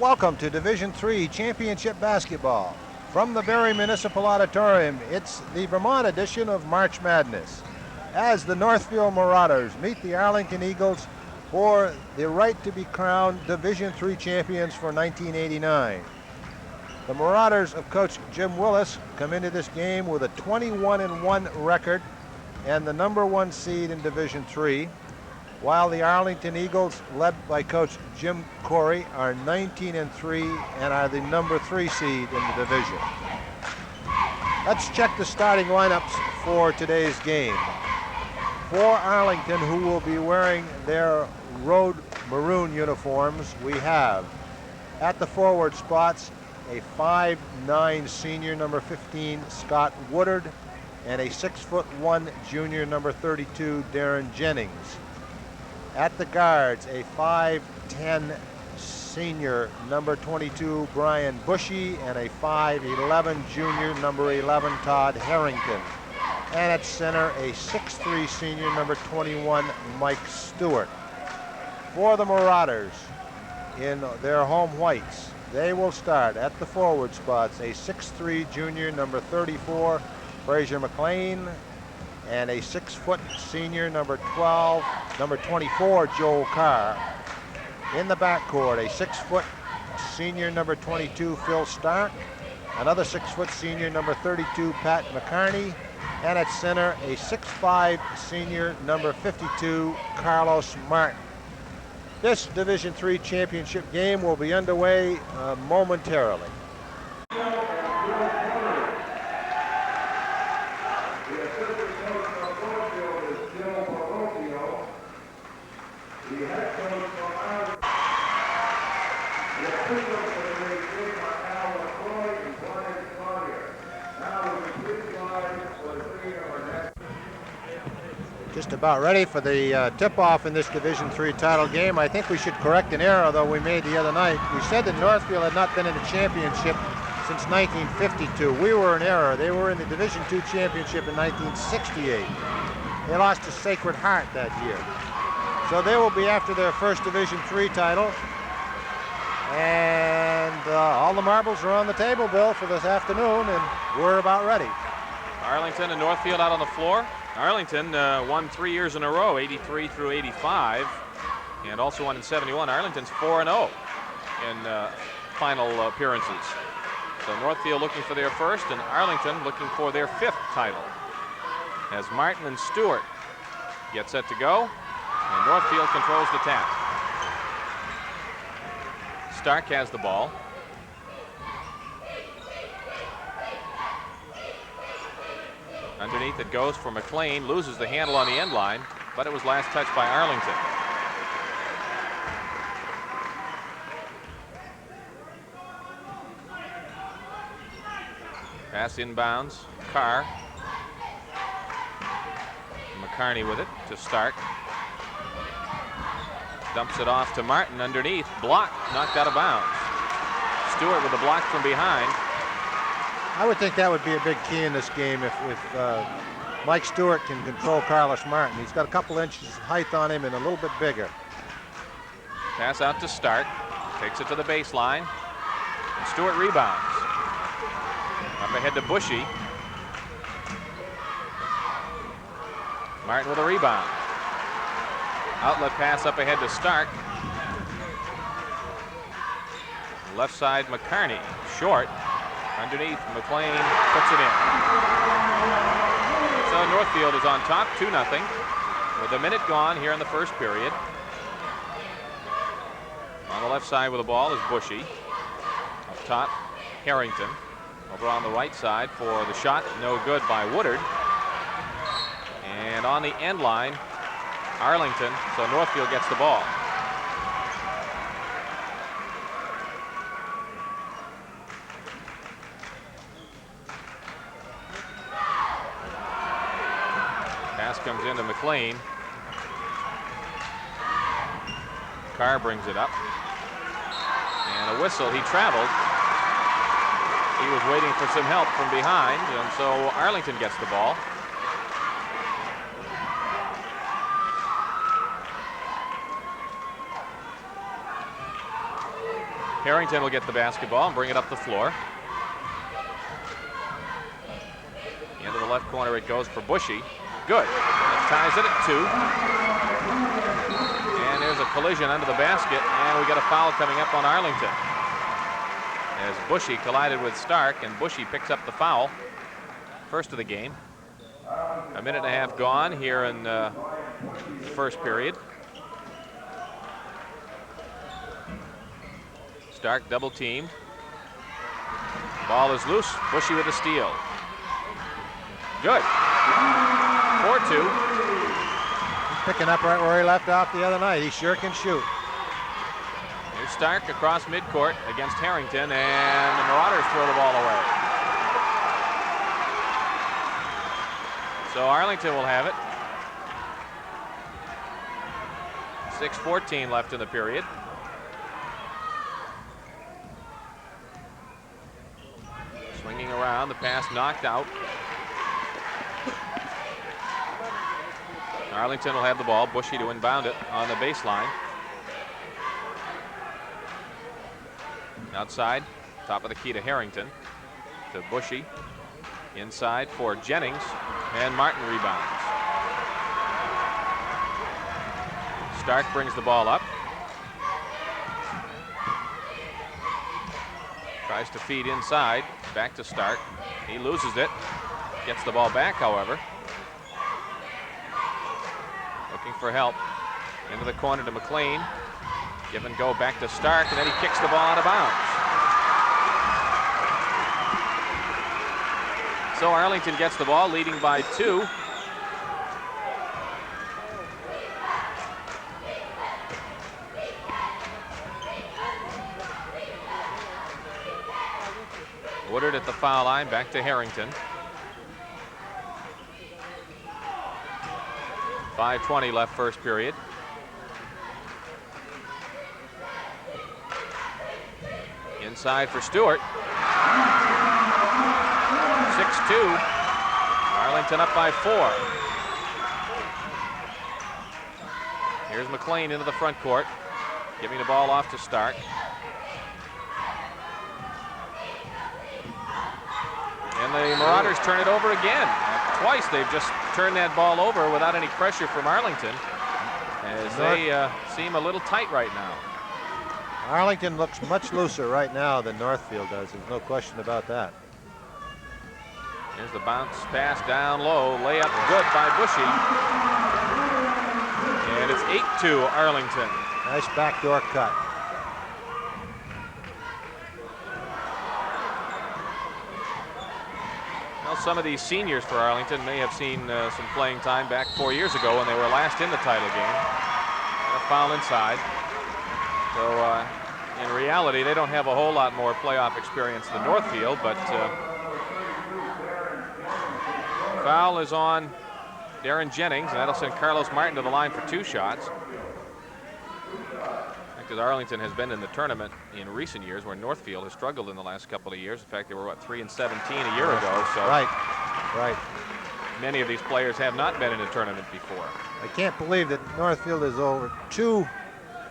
Welcome to Division III Championship Basketball. From the Barrie Municipal Auditorium, it's the Vermont edition of March Madness, as the Northfield Marauders meet the Arlington Eagles for the right to be crowned Division III champions for 1989. The Marauders of Coach Jim Willis come into this game with a 21-1 record and the #1 seed in Division III, while the Arlington Eagles, led by Coach Jim Corey, are 19-3 and are the #3 seed in the division. Let's check the starting lineups for today's game. For Arlington, who will be wearing their road maroon uniforms, we have at the forward spots a 5'9" senior #15 Scott Woodard and a 6'1" junior #32 Darren Jennings. At the guards, a 5'10" senior #22 Brian Bushy and a 5'11" junior #11 Todd Harrington. And at center, a 6'3" senior #21 Mike Stewart. For the Marauders, in their home whites, they will start at the forward spots, a 6'3" junior #34 Frazier McLean, and a 6' senior #24 Joel Carr. In the backcourt, a 6' senior #22 Phil Stark, another 6' senior #32 Pat McCarney, and at center, a 6'5" senior #52 Carlos Martin. This Division III championship game will be underway momentarily. Just about ready for the tip-off in this Division III title game. I think we should correct an error, though, we made the other night. We said that Northfield had not been in the championship since 1952. We were in error. They were in the Division II championship in 1968. They lost to Sacred Heart that year. So they will be after their first Division III title. And all the marbles are on the table, Bill, for this afternoon, and we're about ready. Arlington and Northfield out on the floor. Arlington won 3 years in a row, 83 through 85, and also won in 71. Arlington's 4-0 in final appearances. So Northfield looking for their first, and Arlington looking for their 5th title. As Martin and Stewart get set to go, and Northfield controls the tap. Stark has the ball. Underneath it goes for McLean, loses the handle on the end line, but it was last touched by Arlington. Pass inbounds, Carr. McCarney with it to Stark. Dumps it off to Martin underneath, blocked, knocked out of bounds. Stewart with a block from behind. I would think that would be a big key in this game if Mike Stewart can control Carlos Martin. He's got a couple inches of height on him and a little bit bigger. Pass out to Stark, takes it to the baseline, and Stewart rebounds. Up ahead to Bushy. Martin with a rebound. Outlet pass up ahead to Stark. Left side McCarney, short. Underneath, McLean puts it in. So Northfield is on top, 2-0, with a minute gone here in the first period. On the left side with the ball is Bushy. Up top, Harrington. Over on the right side for the shot, no good by Woodard. And on the end line, Arlington, so Northfield gets the ball. Pass comes into McLean. Carr brings it up. And a whistle, he traveled. He was waiting for some help from behind, and so Arlington gets the ball. Harrington will get the basketball and bring it up the floor. Into the left corner it goes for Bushy. Good. That ties it at 2. And there's a collision under the basket, and we got a foul coming up on Arlington. As Bushy collided with Stark, and Bushy picks up the foul. First of the game. A minute and a half gone here in the first period. Stark double teamed. Ball is loose. Bushy with a steal. Good. 4-2. He's picking up right where he left off the other night. He sure can shoot. Here's Stark across midcourt against Harrington, and the Marauders throw the ball away. So Arlington will have it. 6:14 left in the period. Swinging around, the pass knocked out. Arlington will have the ball. Bushy to inbound it on the baseline. Outside, top of the key to Harrington. To Bushy. Inside for Jennings. And Martin rebounds. Stark brings the ball up. Tries to feed inside. Back to Stark. He loses it. Gets the ball back, however. Looking for help. Into the corner to McLean. Give and go back to Stark, and then he kicks the ball out of bounds. So Arlington gets the ball, leading by 2. Woodard at the foul line, back to Harrington. 5:20 left first period. Inside for Stewart. 6-2. Arlington up by 4. Here's McLean into the front court, giving the ball off to Stark. And the Marauders turn it over again. Twice they've just turned that ball over without any pressure from Arlington, as they seem a little tight right now. Arlington looks much looser right now than Northfield does. There's no question about that. Here's the bounce pass down low. Layup good by Bushy. And it's 8-2 Arlington. Nice backdoor cut. Well, some of these seniors for Arlington may have seen some playing time back 4 years ago when they were last in the title game. A foul inside. So in reality, they don't have a whole lot more playoff experience than Northfield, but foul is on Darren Jennings, and that'll send Carlos Martin to the line for 2 shots. Because Arlington has been in the tournament in recent years, where Northfield has struggled in the last couple of years. In fact, they were, 3-17 a year ago. So right. Many of these players have not been in a tournament before. I can't believe that Northfield is over too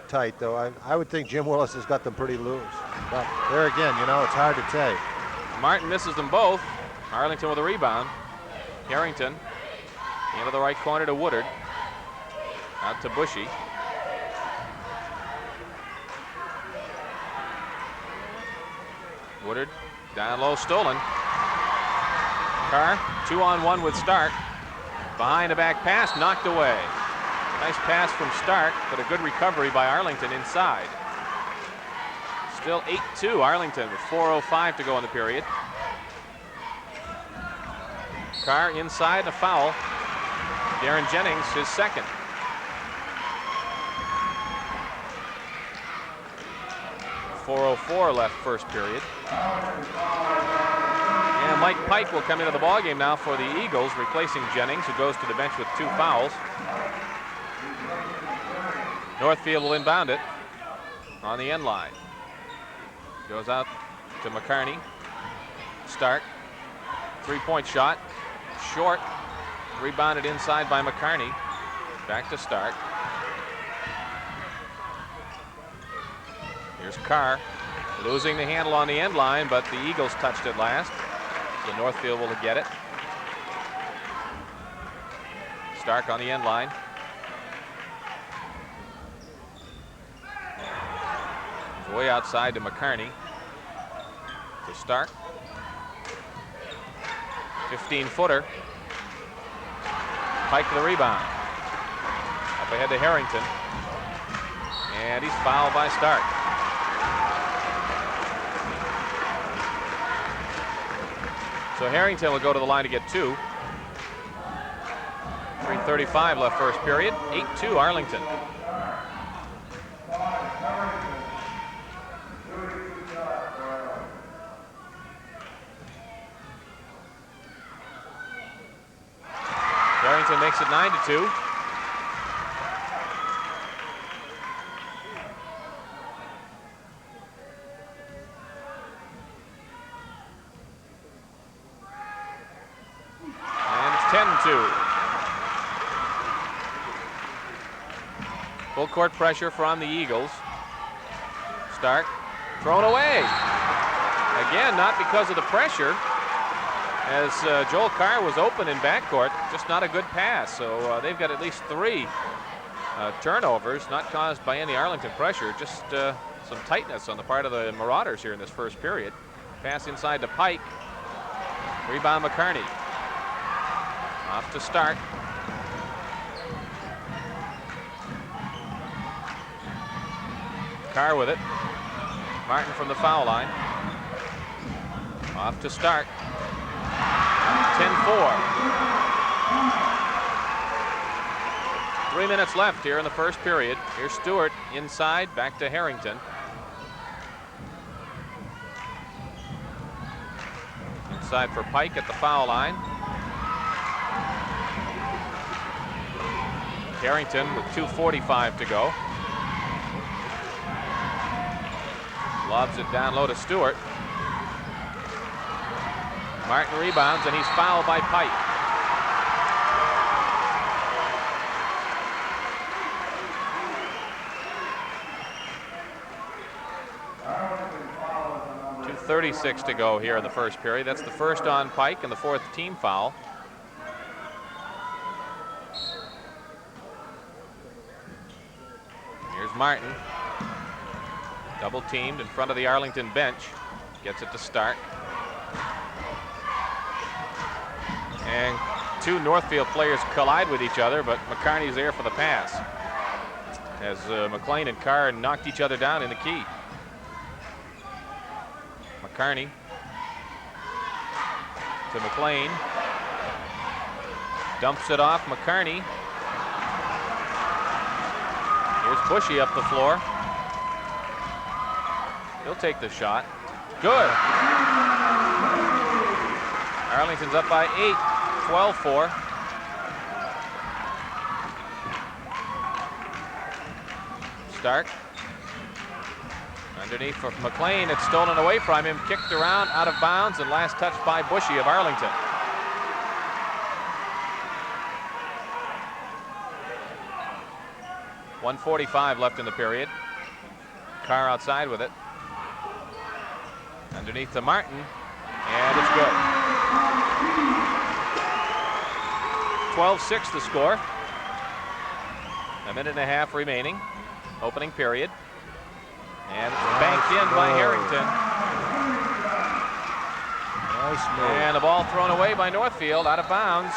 tight, though. I would think Jim Willis has got them pretty loose. But there again, it's hard to say. Martin misses them both. Arlington with a rebound. Harrington into the right corner to Woodard. Out to Bushy. Woodard down low, stolen. Carr 2-on-1 with Stark. Behind the back pass, knocked away. Nice pass from Stark, but a good recovery by Arlington inside. Still 8-2 Arlington with 4:05 to go in the period. Carr inside, a foul. Darren Jennings, his second. .404 left first period. And Mike Pike will come into the ballgame now for the Eagles, replacing Jennings, who goes to the bench with 2 fouls. Northfield will inbound it on the end line. Goes out to McCarney. Stark. 3-point shot. Short. Rebounded inside by McCarney. Back to Stark. Here's Carr. Losing the handle on the end line, but the Eagles touched it last. So Northfield will get it. Stark on the end line. He's way outside to McCarney. To Stark. 15-footer. Pike the rebound. Up ahead to Harrington. And he's fouled by Stark. So Harrington will go to the line to get 2. 3:35 left first period. 8-2 Arlington. Harrington makes it 9-2. And it's 10-2. Full court pressure from the Eagles. Stark thrown away. Again, not because of the pressure, as Joel Carr was open in backcourt, just not a good pass. So they've got at least 3 turnovers, not caused by any Arlington pressure, just some tightness on the part of the Marauders here in this first period. Pass inside to Pike. Rebound McCarney. Off to Stark. Carr with it. Martin from the foul line. Off to Stark. 10-4. 3 minutes left here in the first period. Here's Stewart inside, back to Harrington. Inside for Pike at the foul line. Harrington with 2:45 to go. Lobs it down low to Stewart. Martin rebounds, and he's fouled by Pike. .236 to go here in the first period. That's the first on Pike and the 4th team foul. Here's Martin. Double teamed in front of the Arlington bench. Gets it to Stark. And 2 Northfield players collide with each other, but McCarney's there for the pass, as McLean and Carr knocked each other down in the key. McCarney to McLean. Dumps it off McCarney. Here's Bushy up the floor. He'll take the shot. Good. Arlington's up by 8, 12-4. Stark. Underneath for McLean. It's stolen away from him. Kicked around, out of bounds, and last touch by Bushy of Arlington. .145 left in the period. Carr outside with it. Underneath to Martin, and it's good. 12-6 the score. A minute and a half remaining. Opening period. And it's banked in by Harrington. Nice move. And the ball thrown away by Northfield, out of bounds.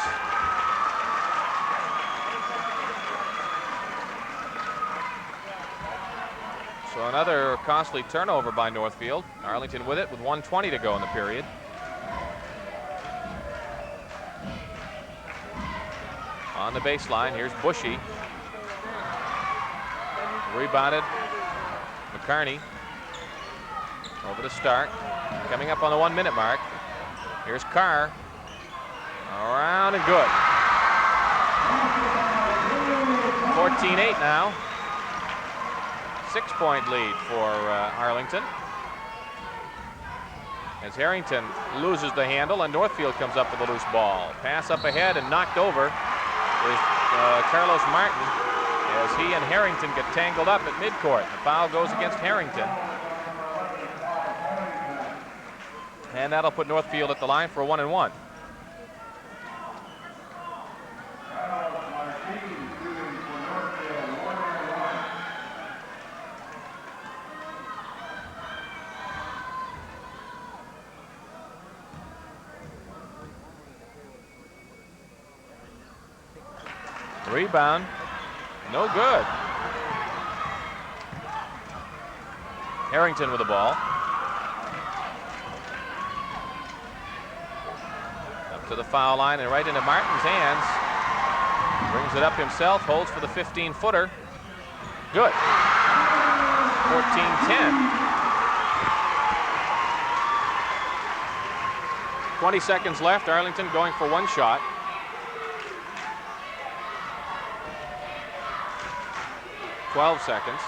So another costly turnover by Northfield. Arlington with it with 1:20 to go in the period. On the baseline, here's Bushy. Rebounded. McCarney. Over to Stark. Coming up on the 1-minute mark. Here's Carr. Around and good. 14-8 now. 6-point lead for Arlington. As Harrington loses the handle and Northfield comes up with a loose ball. Pass up ahead and knocked over is Carlos Martin, as he and Harrington get tangled up at midcourt. The foul goes against Harrington. And that'll put Northfield at the line for a 1-1. Rebound, no good. Harrington with the ball. Up to the foul line and right into Martin's hands. Brings it up himself, holds for the 15-footer. Good. 14-10. 20 seconds left. Arlington going for one shot. $12 seconds.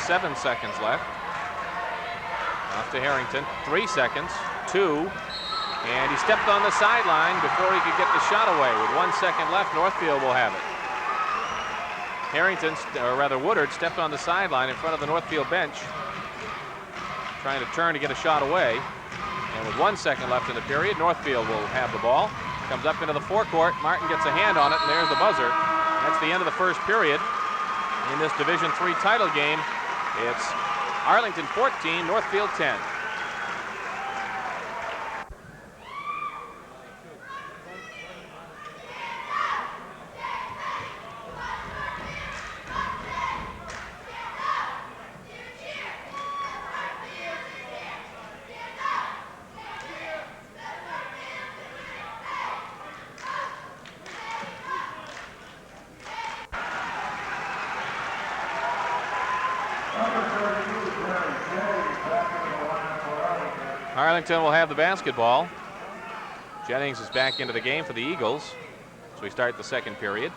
7 seconds left. Off to Harrington. 3 seconds. 2. And he stepped on the sideline before he could get the shot away. With 1 second left, Northfield will have it. Harrington, or rather Woodard, stepped on the sideline in front of the Northfield bench, trying to turn to get a shot away. And with 1 second left in the period, Northfield will have the ball. Comes up into the forecourt. Martin gets a hand on it, and there's the buzzer. That's the end of the first period. In this Division III title game, it's Arlington 14, Northfield 10. Arlington will have the basketball. Jennings is back into the game for the Eagles. So we start the second period.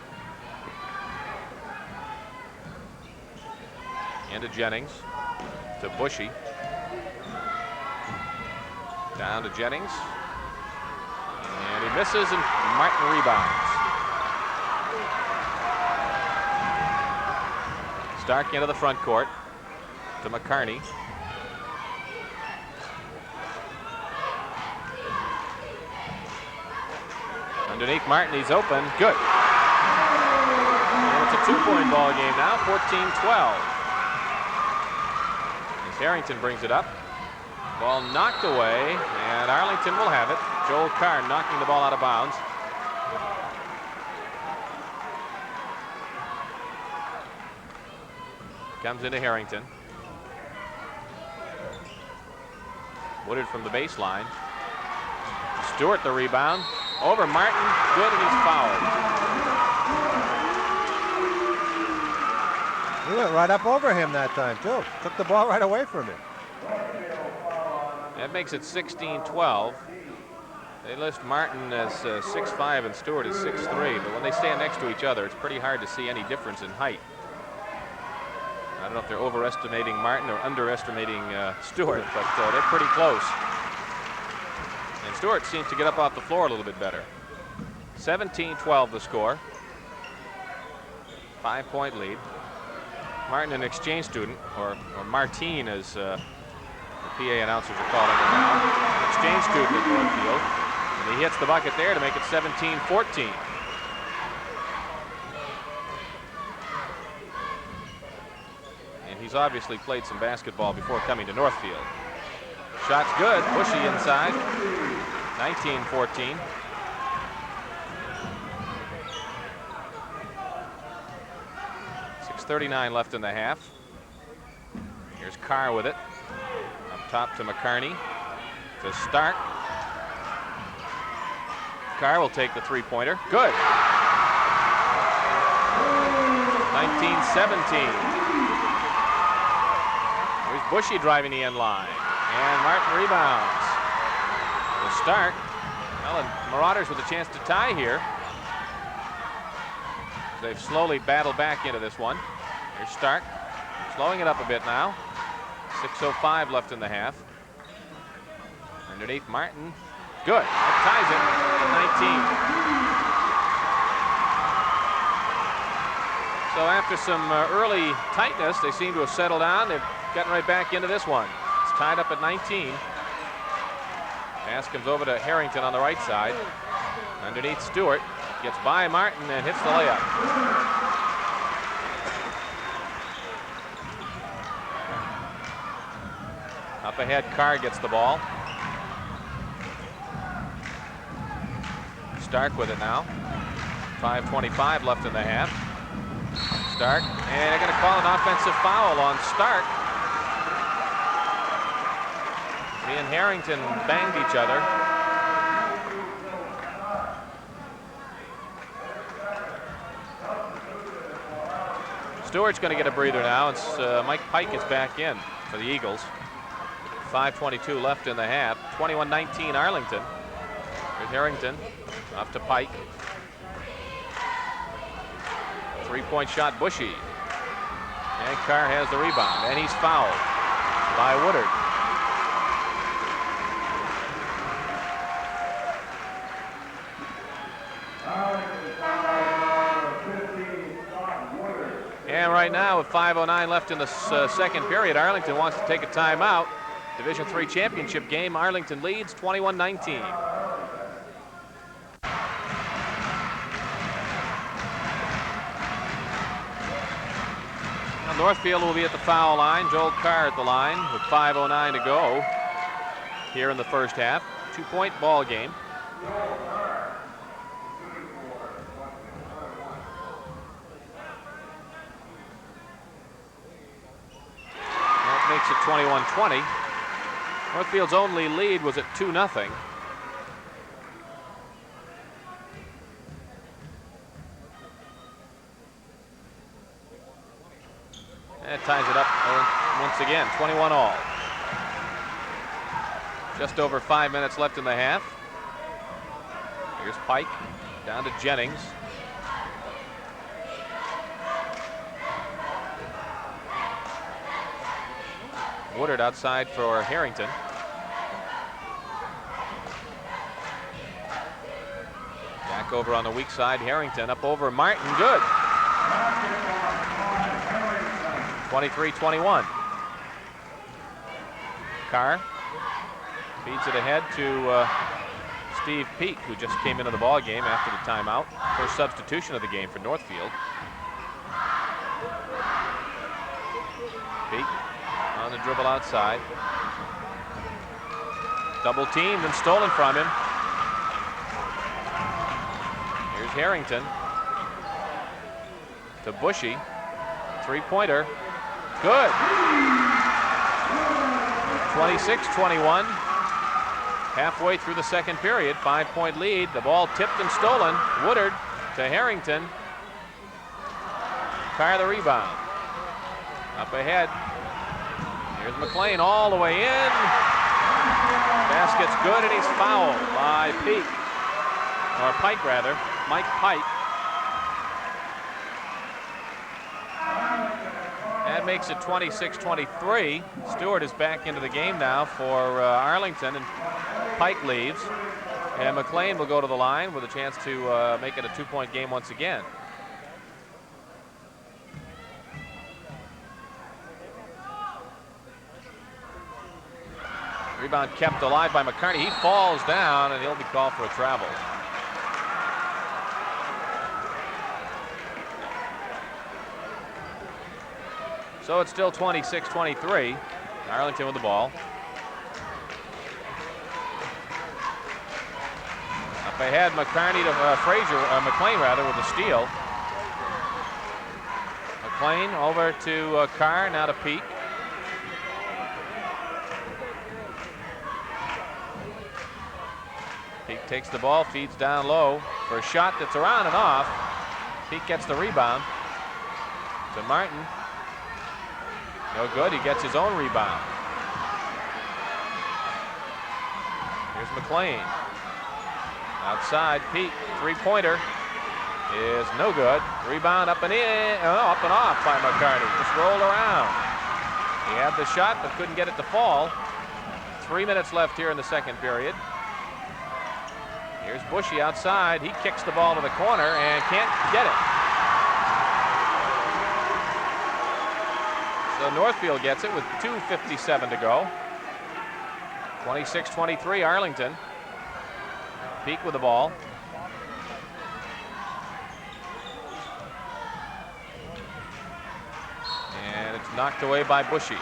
Into Jennings, to Bushy. Down to Jennings. And he misses, and Martin rebounds. Stark into the front court to McCarney. Underneath Martin, he's open. Good. And it's a two-point ball game now, 14-12. As Harrington brings it up. Ball knocked away, and Arlington will have it. Joel Carr knocking the ball out of bounds. Comes into Harrington. Woodard from the baseline. Stewart the rebound. Over Martin, good, and he's fouled. He went right up over him that time, too. Took the ball right away from him. That makes it 16-12. They list Martin as 6'5" and Stewart as 6'3", but when they stand next to each other, it's pretty hard to see any difference in height. I don't know if they're overestimating Martin or underestimating Stewart, but they're pretty close. And Stewart seems to get up off the floor a little bit better. 17-12 the score. 5-point lead. Martin, an exchange student, or Martine as the PA announcers are calling him now. An exchange student at Northfield. And he hits the bucket there to make it 17-14. And he's obviously played some basketball before coming to Northfield. Shot's good. Bushy inside. 19-14. .39 left in the half. Here's Carr with it. Up top to McCarney. To Stark. Carr will take the three-pointer. Good. 19-17. Here's Bushy driving the end line. And Martin rebounds. To Stark. Well, and Marauders with a chance to tie here. They've slowly battled back into this one. Here's Stark, slowing it up a bit now. 6:05 left in the half. Underneath Martin. Good. That ties it at 19. So after some early tightness, they seem to have settled down. They've getting right back into this one. It's tied up at 19. Pass comes over to Harrington on the right side. Underneath Stewart. Gets by Martin and hits the layup. Up ahead, Carr gets the ball. Stark with it now. 5:25 left in the half. Stark, and they're going to call an offensive foul on Stark. He and Harrington banged each other. Stewart's going to get a breather now. It's Mike Pike is back in for the Eagles. 5:22 left in the half. 21-19 Arlington. Here's Harrington off to Pike. Three-point shot, Bushy. And Carr has the rebound, and he's fouled by Woodard. And right now, with 5:09 left in the second period, Arlington wants to take a timeout. Division III championship game, Arlington leads 21-19. Northfield will be at the foul line. Joel Carr at the line with 5:09 to go here in the first half. 2-point ball game. That makes it 21-20. Northfield's only lead was at 2-0. That ties it up once again, 21 all. Just over 5 minutes left in the half. Here's Pike down to Jennings. Woodard outside for Harrington. Back over on the weak side, Harrington up over Martin, good. 23-21. Carr feeds it ahead to Steve Peak, who just came into the ball game after the timeout. First substitution of the game for Northfield. Peak on the dribble outside. Double teamed and stolen from him. Here's Harrington to Bushy. Three-pointer. Good. 26-21. Halfway through the second period, 5-point lead. The ball tipped and stolen. Woodard to Harrington. Carr the rebound. Up ahead. Here's McLean all the way in. Basket's good, and he's fouled by Peak. Or Pike, rather. Mike Pike. That makes it 26-23. Stewart is back into the game now for Arlington, and Pike leaves. And McLean will go to the line with a chance to make it a 2-point game once again. Rebound kept alive by McCartney. He falls down, and he'll be called for a travel. So it's still 26-23. Arlington with the ball. Up ahead, McCartney to McLean rather, with the steal. McLean over to Carr, now to Peak. Peak takes the ball, feeds down low for a shot that's around and off. Peak gets the rebound to Martin. No good, he gets his own rebound. Here's McLean. Outside, Peak, three-pointer is no good. Rebound up and in, up and off by McCartney. Just rolled around. He had the shot, but couldn't get it to fall. 3 minutes left here in the second period. Here's Bushy outside. He kicks the ball to the corner and can't get it. So Northfield gets it with 2:57 to go. 26-23 Arlington. Peak with the ball. And it's knocked away by Bushy.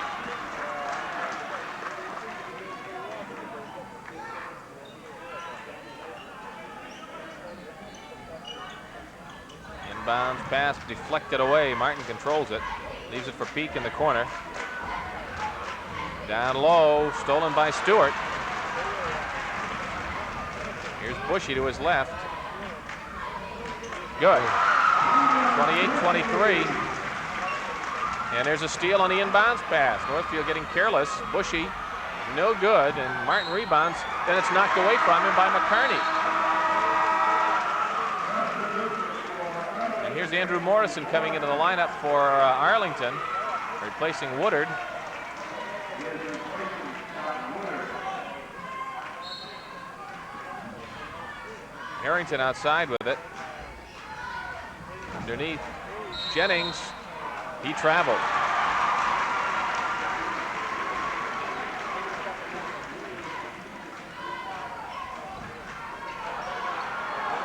Inbounds pass deflected away. Martin controls it. Leaves it for Peak in the corner. Down low, stolen by Stewart. Here's Bushy to his left. Good. 28-23. And there's a steal on the inbounds pass. Northfield getting careless. Bushy, no good. And Martin rebounds. Then it's knocked away from him by McCarney. And here's Andrew Morrison coming into the lineup for Arlington, replacing Woodard. Harrington outside with it. Underneath, Jennings. He traveled.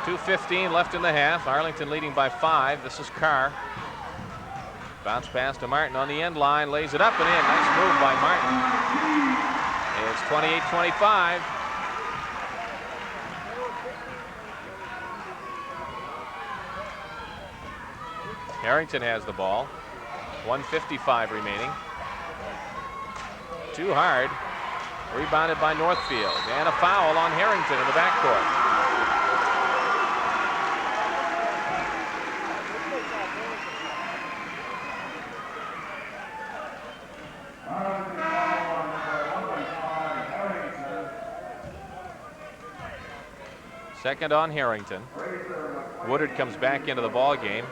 .2:15 left in the half. Arlington leading by 5. This is Carr. Bounce pass to Martin on the end line. Lays it up and in. Nice move by Martin. It's 28-25. Harrington has the ball. 1:55 remaining. Too hard. Rebounded by Northfield. And a foul on Harrington in the backcourt. Second on Harrington. Woodard comes back into the ball game.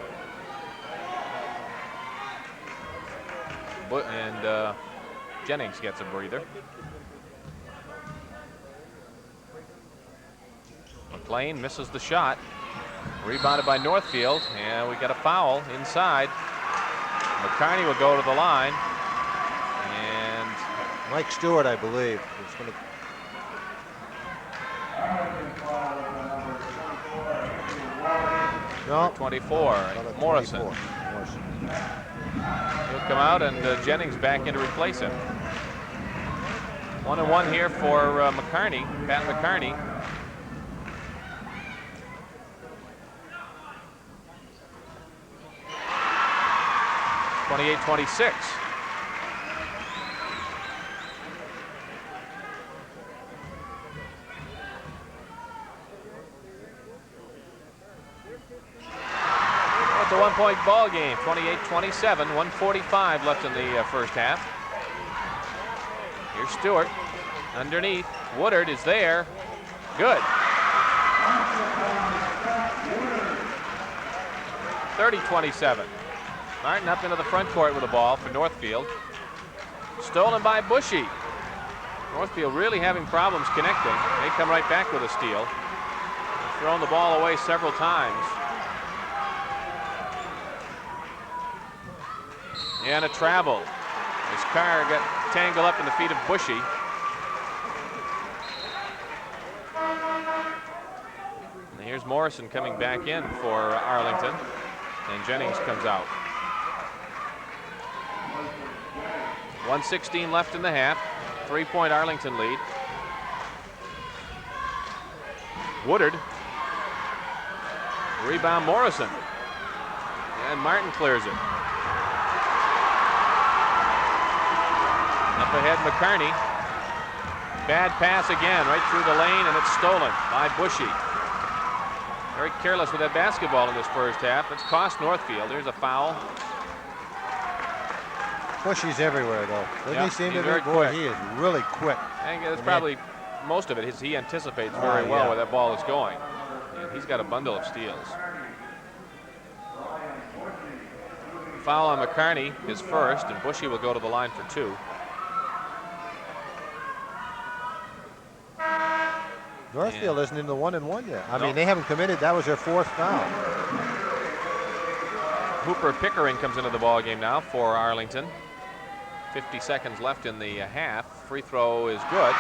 And Jennings gets a breather. McLean misses the shot. Rebounded by Northfield, and we got a foul inside. McCarney will go to the line. And Mike Stewart, I believe, is going to. No. 24. Morrison. 24. He'll come out, and Jennings back in to replace him. 1-1 here for McCarney, Pat McCarney. .28-26. It's a one-point ball game, 28-27, 1:45 left in the first half. Here's Stewart, underneath. Woodard is there. Good. 30-27. Martin up into the front court with the ball for Northfield. Stolen by Bushy. Northfield really having problems connecting. They come right back with a steal. They've thrown the ball away several times. And a travel. This car got tangled up in the feet of Bushy. And here's Morrison coming back in for Arlington. And Jennings comes out. 1:16 left in the half. 3-point Arlington lead. Woodard. Rebound Morrison. And Martin clears it. Up ahead, McCarney. Bad pass again, right through the lane, and it's stolen by Bushy. Very careless with that basketball in this first half. It's cost Northfield. There's a foul. Bushy's everywhere, though. Doesn't he seem to be? very Boy, quick. he is really quick. I think it's probably most of it. He anticipates very well where that ball is going. And he's got a bundle of steals. Foul on McCarney is first, and Bushy will go to the line for 2. Northfield isn't in the 1-1 yet. I mean, they haven't committed. That was their 4th foul. Hooper Pickering comes into the ball game now for Arlington. 50 seconds left in the half. Free throw is good.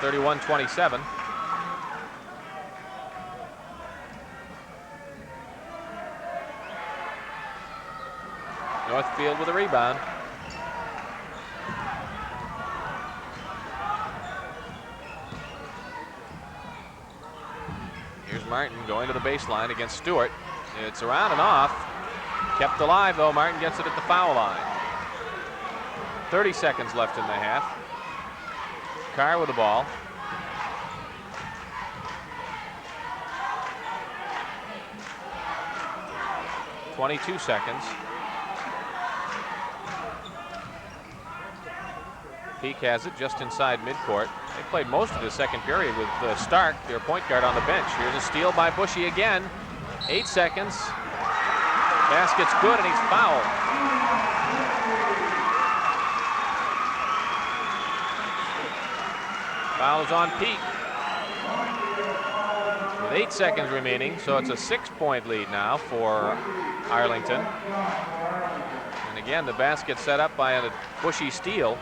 31-27. Northfield with a rebound. Here's Martin going to the baseline against Stewart. It's around and off. Kept alive though. Martin gets it at the foul line. 30 seconds left in the half. Carr with the ball. .22 seconds. Peak has it just inside midcourt. They played most of the second period with Stark, their point guard, on the bench. Here's a steal by Bushy again. 8 seconds. Basket's good and he's fouled. Foul is on Peak. With 8 seconds remaining, so it's a 6-point lead now for Arlington. And again, the basket set up by a Bushy steal.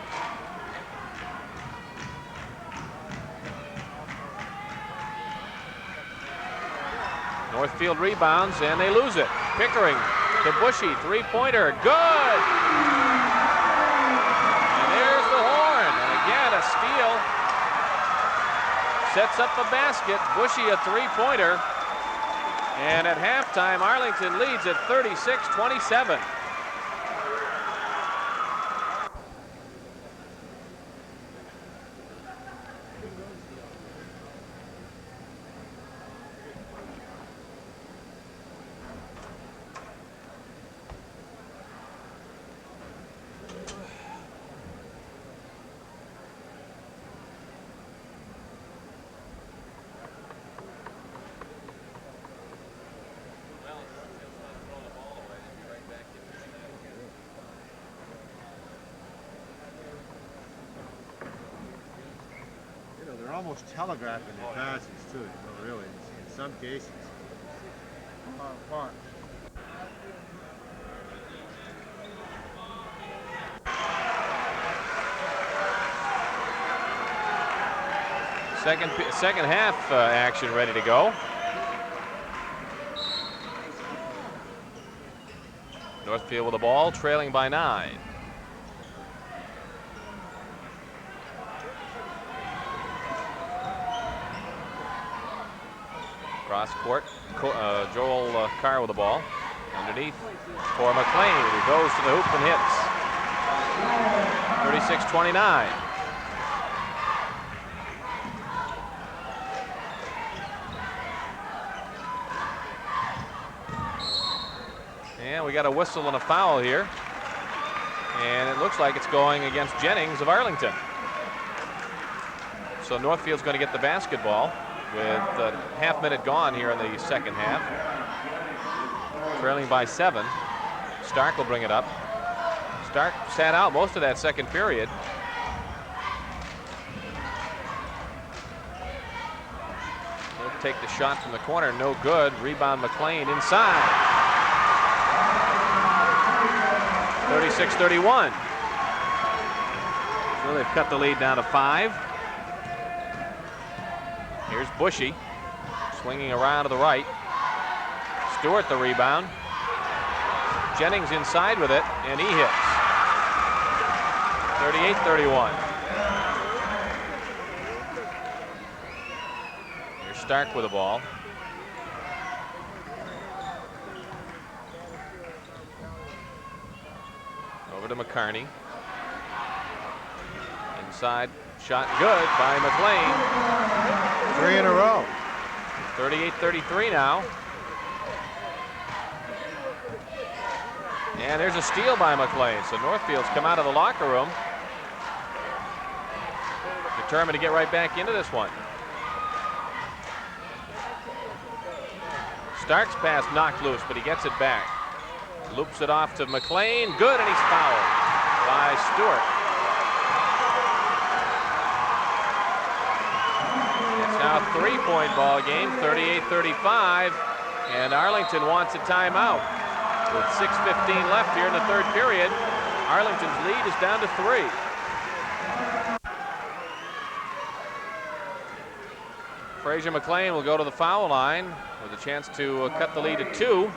Northfield rebounds and they lose it. Pickering to Bushy, three-pointer, good! And there's the horn, and again a steal. Sets up the basket, Bushy a three-pointer. And at halftime, Arlington leads at 36-27. Almost telegraphing their passes too, really, in some cases. Fun. Second half action ready to go. Northfield with the ball, trailing by 9. Cross court, Joel Carr with the ball. Underneath for McLean, who goes to the hoop and hits. 36-29. And we got a whistle and a foul here. And it looks like it's going against Jennings of Arlington. So Northfield's going to get the basketball with a half-minute gone here in the second half. Trailing by 7. Stark will bring it up. Stark sat out most of that second period. He'll take the shot from the corner, no good. Rebound McLean inside. 36-31. So they've cut the lead down to 5. Here's Bushy, swinging around to the right. Stewart the rebound. Jennings inside with it, and he hits. 38-31. Here's Stark with the ball. Over to McCarney. Inside, shot good by McLean. 3 in a row. 38-33 now. And there's a steal by McLean. So Northfield's come out of the locker room, determined to get right back into this one. Stark's pass knocked loose, but he gets it back. Loops it off to McLean. Good, and he's fouled by Stewart. Now a 3-point ball game, 38-35, and Arlington wants a timeout with 6:15 left here in the third period. Arlington's lead is down to 3. Frazier McLean will go to the foul line with a chance to cut the lead to 2.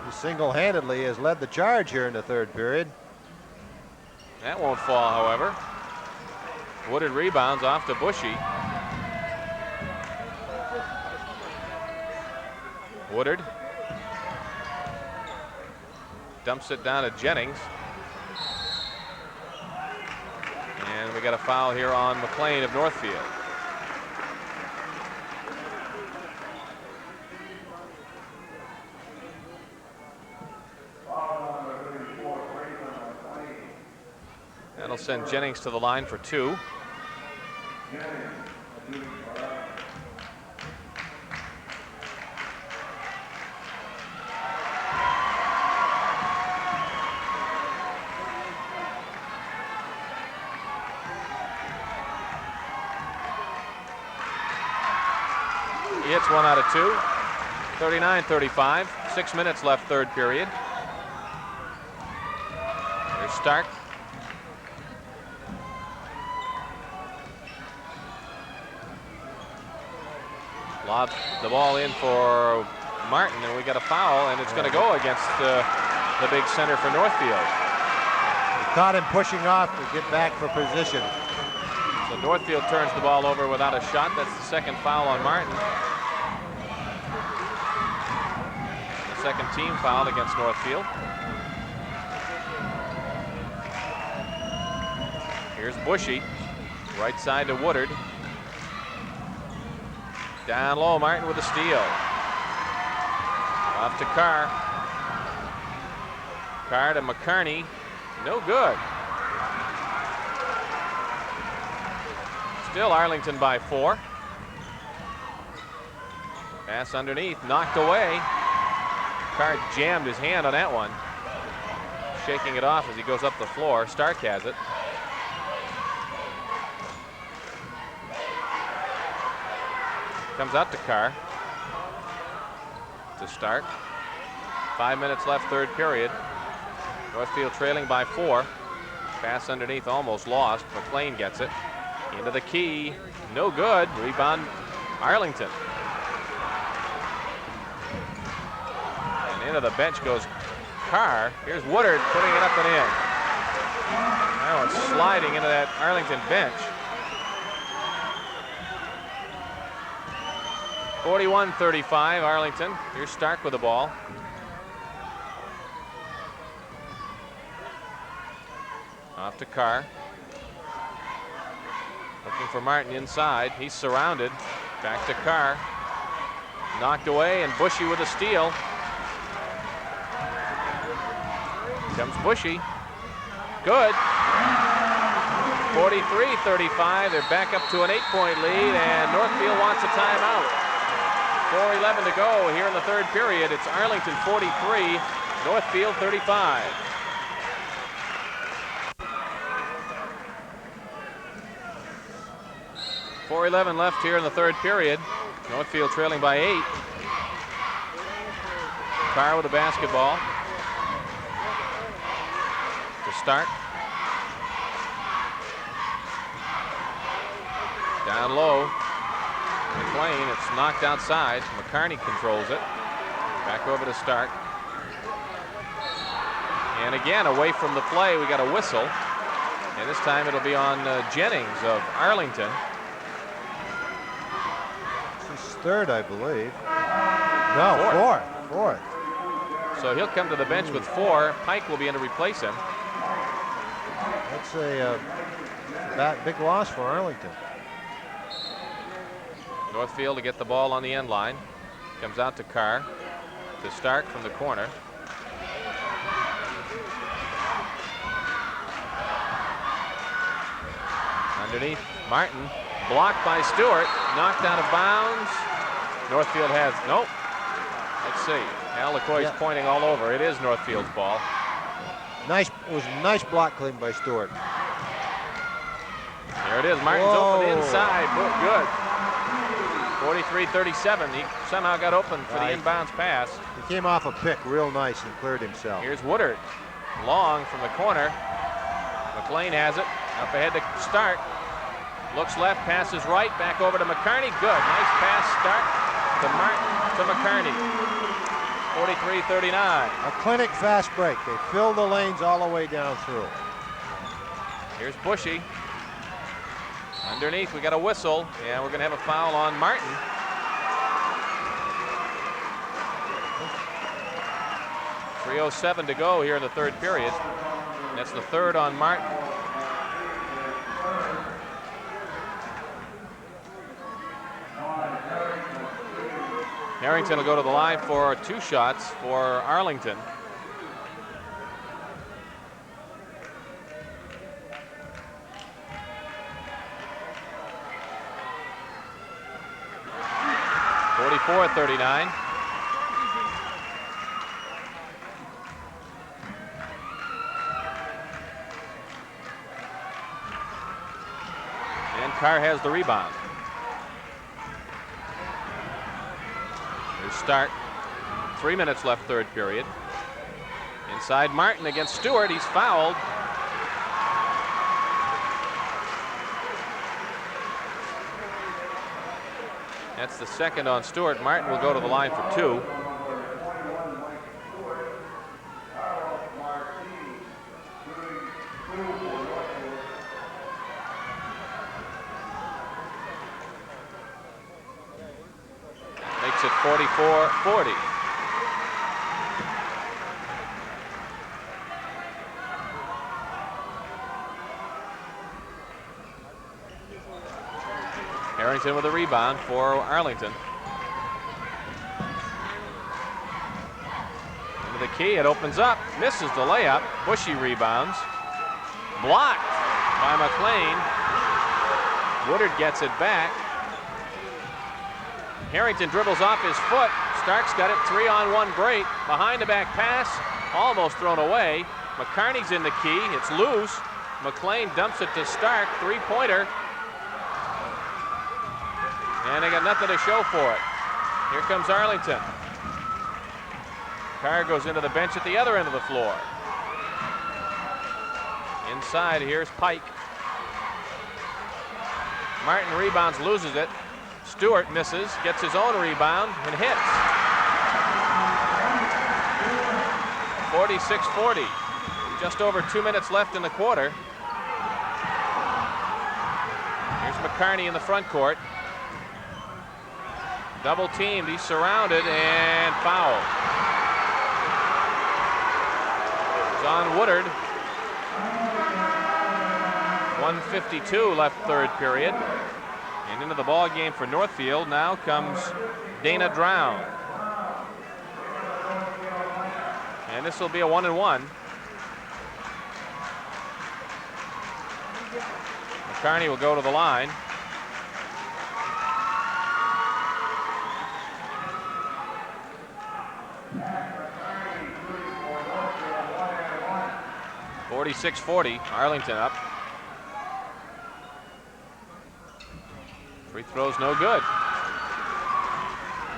He single-handedly has led the charge here in the third period. That won't fall, however. Woodard rebounds off to Bushy. Woodard dumps it down to Jennings. And we got a foul here on McLean of Northfield. That'll send Jennings to the line for 2. He hits 1 out of 2. 39-35. 6 minutes left, third period. Here's Stark. Lob the ball in for Martin, and we got a foul, and it's going to go against the big center for Northfield. He caught him pushing off to get back for position. So Northfield turns the ball over without a shot. That's the second foul on Martin. The second team foul against Northfield. Here's Bushy, right side to Woodard. Down low, Martin with a steal. Off to Carr. Carr to McCarney. No good. Still Arlington by 4. Pass underneath, knocked away. Carr jammed his hand on that one. Shaking it off as he goes up the floor. Stark has it. Comes out to Carr. To Stark. 5 minutes left, third period. Northfield trailing by 4. Pass underneath, almost lost. McLean gets it. Into the key. No good. Rebound Arlington. And into the bench goes Carr. Here's Woodard putting it up and in. That one's sliding into that Arlington bench. 41-35 Arlington. Here's Stark with the ball. Off to Carr. Looking for Martin inside. He's surrounded. Back to Carr. Knocked away, and Bushy with a steal. Comes Bushy. Good. 43-35. They're back up to an 8-point lead, and Northfield wants a timeout. 4:11 to go here in the third period. It's Arlington 43, Northfield 35. .411 left here in the third period. Northfield trailing by 8. Carr with the basketball. To Stark. Down low. McLean, it's knocked outside. McCarney controls it. Back over to Stark. And again, away from the play, we got a whistle. And this time it'll be on Jennings of Arlington. This is third, I believe. No, fourth. So he'll come to the bench with 4. Pike will be in to replace him. That's a big loss for Arlington. Northfield to get the ball on the end line. Comes out to Carr. To Stark from the corner. Underneath, Martin. Blocked by Stewart. Knocked out of bounds. Northfield has, nope. Let's see. Al LaCroix's pointing all over. It is Northfield's ball. It was a nice block clean by Stewart. There it is. Martin's open inside. Good. 43-37. He somehow got open for the inbounds pass. He came off a pick real nice and cleared himself. Here's Woodard. Long from the corner. McLean has it. Up ahead to start. Looks left, passes right, back over to McCarney. Good. Nice pass start to Martin to McCarney. 43-39. A clinic fast break. They fill the lanes all the way down through. Here's Bushy. Underneath, we got a whistle, and we're going to have a foul on Martin. .307 to go here in the third period. And that's the third on Martin. Harrington will go to the line for 2 shots for Arlington. .44-39. And Carr has the rebound. Here's Stark. 3 minutes left, third period. Inside Martin against Stewart. He's fouled. That's the second on Stewart. Martin will go to the line for 2. Makes it 44-40. Harrington with a rebound for Arlington. Into the key, it opens up, misses the layup. Bushy rebounds. Blocked by McLean. Woodard gets it back. Harrington dribbles off his foot. Stark's got it, 3-on-1 break. Behind the back pass, almost thrown away. McCarney's in the key, it's loose. McLean dumps it to Stark, 3-pointer. And they got nothing to show for it. Here comes Arlington. Carr goes into the bench at the other end of the floor. Inside, here's Pike. Martin rebounds, loses it. Stewart misses, gets his own rebound, and hits. 46-40. Just over 2 minutes left in the quarter. Here's McCarney in the front court. Double teamed, he's surrounded and fouled. John Woodard. 1:52 left third period. And into the ball game for Northfield now comes Dana Drown. And this will be a 1-and-1. McCarney will go to the line. .46-40, Arlington up. Free throws no good.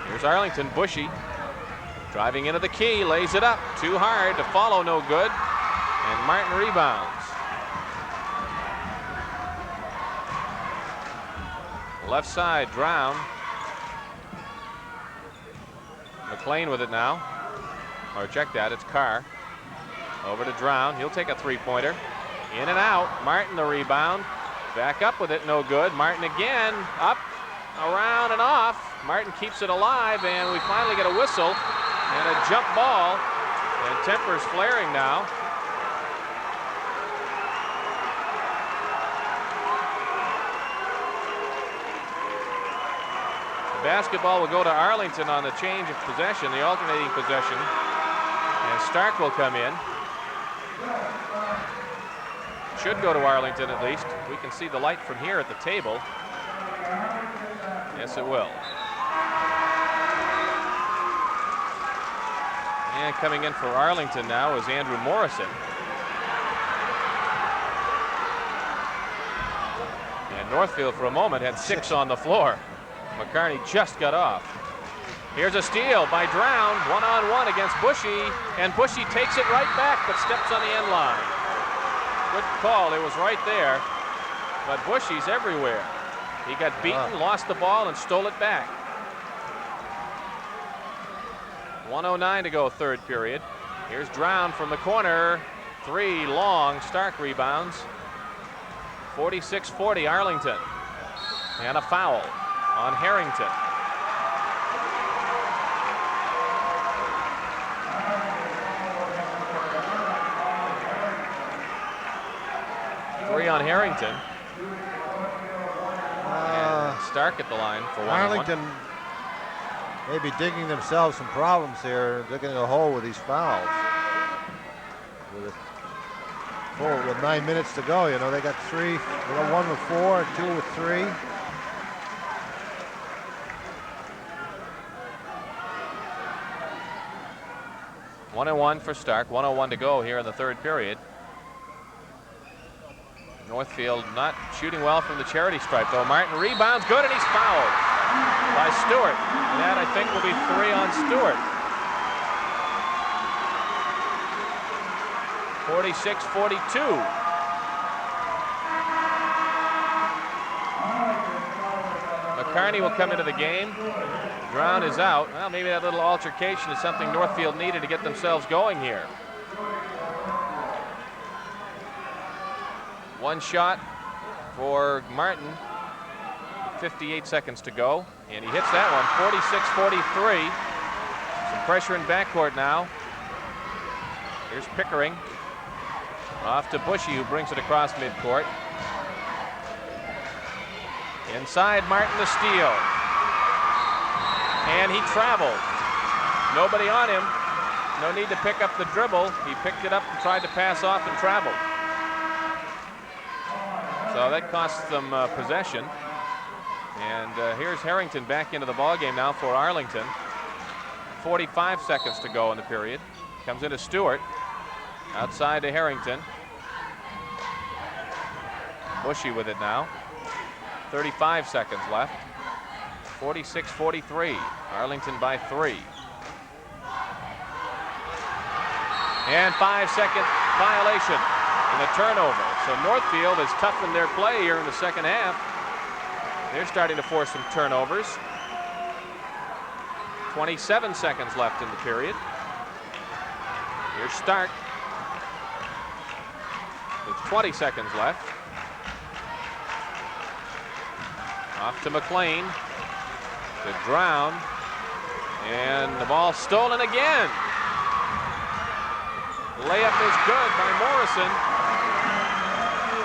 Here's Arlington, Bushy. Driving into the key, lays it up. Too hard to follow, no good. And Martin rebounds. Left side, Drown. McLean with it now. Or check that, it's Carr. Over to Drown, he'll take a 3-pointer. In and out, Martin the rebound. Back up with it, no good. Martin again, up, around and off. Martin keeps it alive, and we finally get a whistle and a jump ball. And tempers flaring now. The basketball will go to Arlington on the change of possession, the alternating possession. And Stark will come in. Should go to Arlington at least. We can see the light from here at the table. Yes, it will. And coming in for Arlington now is Andrew Morrison. And Northfield for a moment had 6 on the floor. McCarney just got off. Here's a steal by Drown, one-on-one against Bushy, and Bushy takes it right back, but steps on the end line. Good call, it was right there, but Bushy's everywhere. He got beaten, lost the ball, and stole it back. 1:09 to go, third period. Here's Drown from the corner, 3 long. Stark rebounds. 46-40 Arlington, and a foul on Harrington. On Harrington. And Stark at the line for 1-1. Arlington may be digging themselves some problems here, digging a hole with these fouls. With 9 minutes to go, you know, they got 3, they got 1 with 4, 2 with 3. One and one for Stark, 1:01 to go here in the third period. Northfield not shooting well from the charity stripe, though. Martin rebounds, good, and he's fouled by Stewart. And that, I think, will be 3 on Stewart. 46-42. McCarney will come into the game. Drown is out. Well, maybe that little altercation is something Northfield needed to get themselves going here. One shot for Martin, 58 seconds to go, and he hits that one, 46-43. Some pressure in backcourt now. Here's Pickering, off to Bushy, who brings it across midcourt. Inside, Martin the steal. And he traveled. Nobody on him. No need to pick up the dribble. He picked it up and tried to pass off and traveled. So that costs them possession. And here's Harrington back into the ballgame now for Arlington. 45 seconds to go in the period. Comes into Stewart. Outside to Harrington. Bushy with it now. 35 seconds left. 46-43. Arlington by 3. And 5-second violation and a turnover. So Northfield has toughened their play here in the second half. They're starting to force some turnovers. 27 seconds left in the period. Here's Stark with 20 seconds left. Off to McLean, to Drown, and the ball stolen again. Layup is good by Morrison.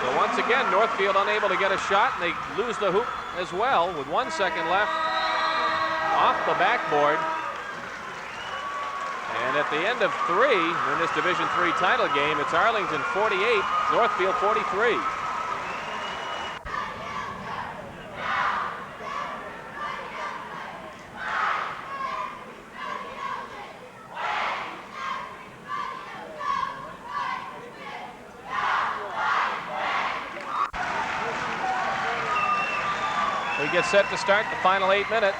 So once again, Northfield unable to get a shot, and they lose the hoop as well with 1 second left. Off the backboard. And at the end of 3 in this Division III title game, it's Arlington 48, Northfield 43. We get set to start the final 8 minutes.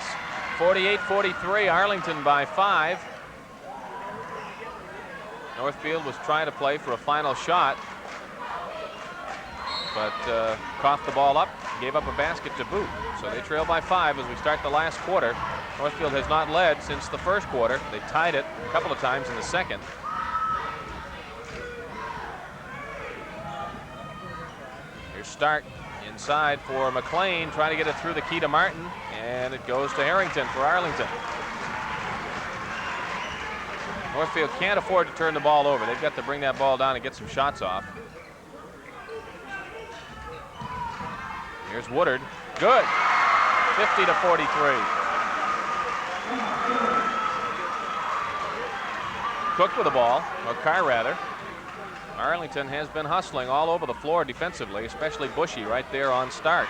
48-43, Arlington by 5. Northfield was trying to play for a final shot, but coughed the ball up, gave up a basket to boot. So they trail by 5 as we start the last quarter. Northfield has not led since the first quarter. They tied it a couple of times in the second. Here's Stark inside for McLean, trying to get it through the key to Martin, and it goes to Harrington for Arlington. Northfield can't afford to turn the ball over. They've got to bring that ball down and get some shots off. Here's Woodard. Good. 50-43. Cook with the ball, or Carr rather. Arlington has been hustling all over the floor defensively, especially Bushy right there on Stark.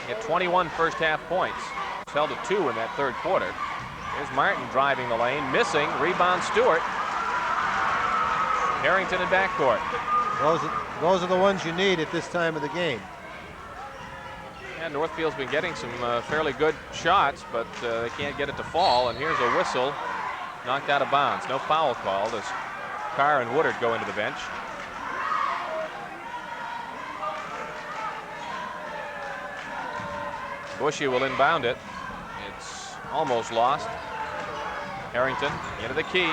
He had 21 first half points. He's held to 2 in that third quarter. Here's Martin driving the lane, missing, rebound Stewart. Harrington in backcourt. Those are the ones you need at this time of the game. And Northfield's been getting some fairly good shots, but they can't get it to fall. And here's a whistle, knocked out of bounds. No foul called as Carr and Woodard go into the bench. Bushy will inbound it. It's almost lost. Harrington into the key,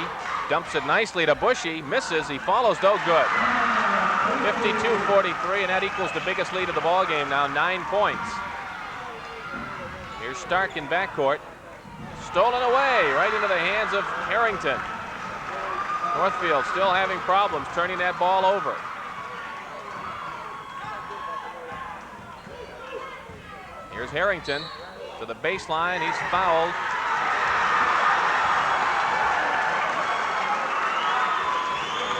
dumps it nicely to Bushy, misses, he follows though, good. 52-43, and that equals the biggest lead of the ball game now, 9 points. Here's Stark in backcourt, stolen away right into the hands of Harrington. Northfield still having problems turning that ball over. Here's Harrington to the baseline, he's fouled.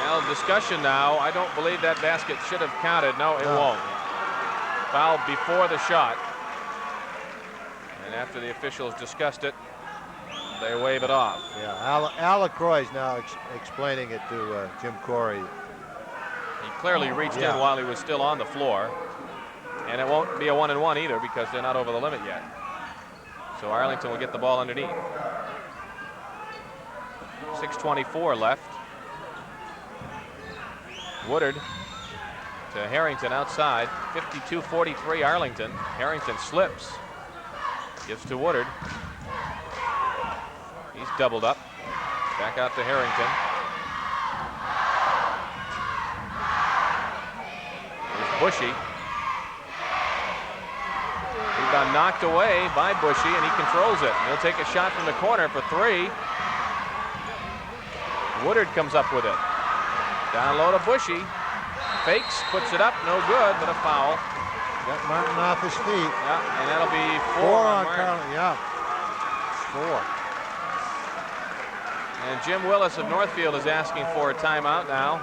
Well, discussion now. I don't believe that basket should have counted. No, it won't. Fouled before the shot. And after the officials discussed it, they wave it off. Yeah, Al LaCroix's now explaining it to Jim Corey. He clearly reached in while he was still on the floor. And it won't be a 1-and-1 either because they're not over the limit yet. So Arlington will get the ball underneath. 6:24 left. Woodard to Harrington outside. 52-43 Arlington. Harrington slips. Gives to Woodard. He's doubled up. Back out to Harrington. Here's Bushy. Rebound knocked away by Bushy, and he controls it. He'll take a shot from the corner for 3. Woodard comes up with it. Down low to Bushy. Fakes, puts it up, no good, but a foul. Got Martin off his feet. Yeah, and that'll be 4 on Martin. Yeah, 4. And Jim Willis of Northfield is asking for a timeout now.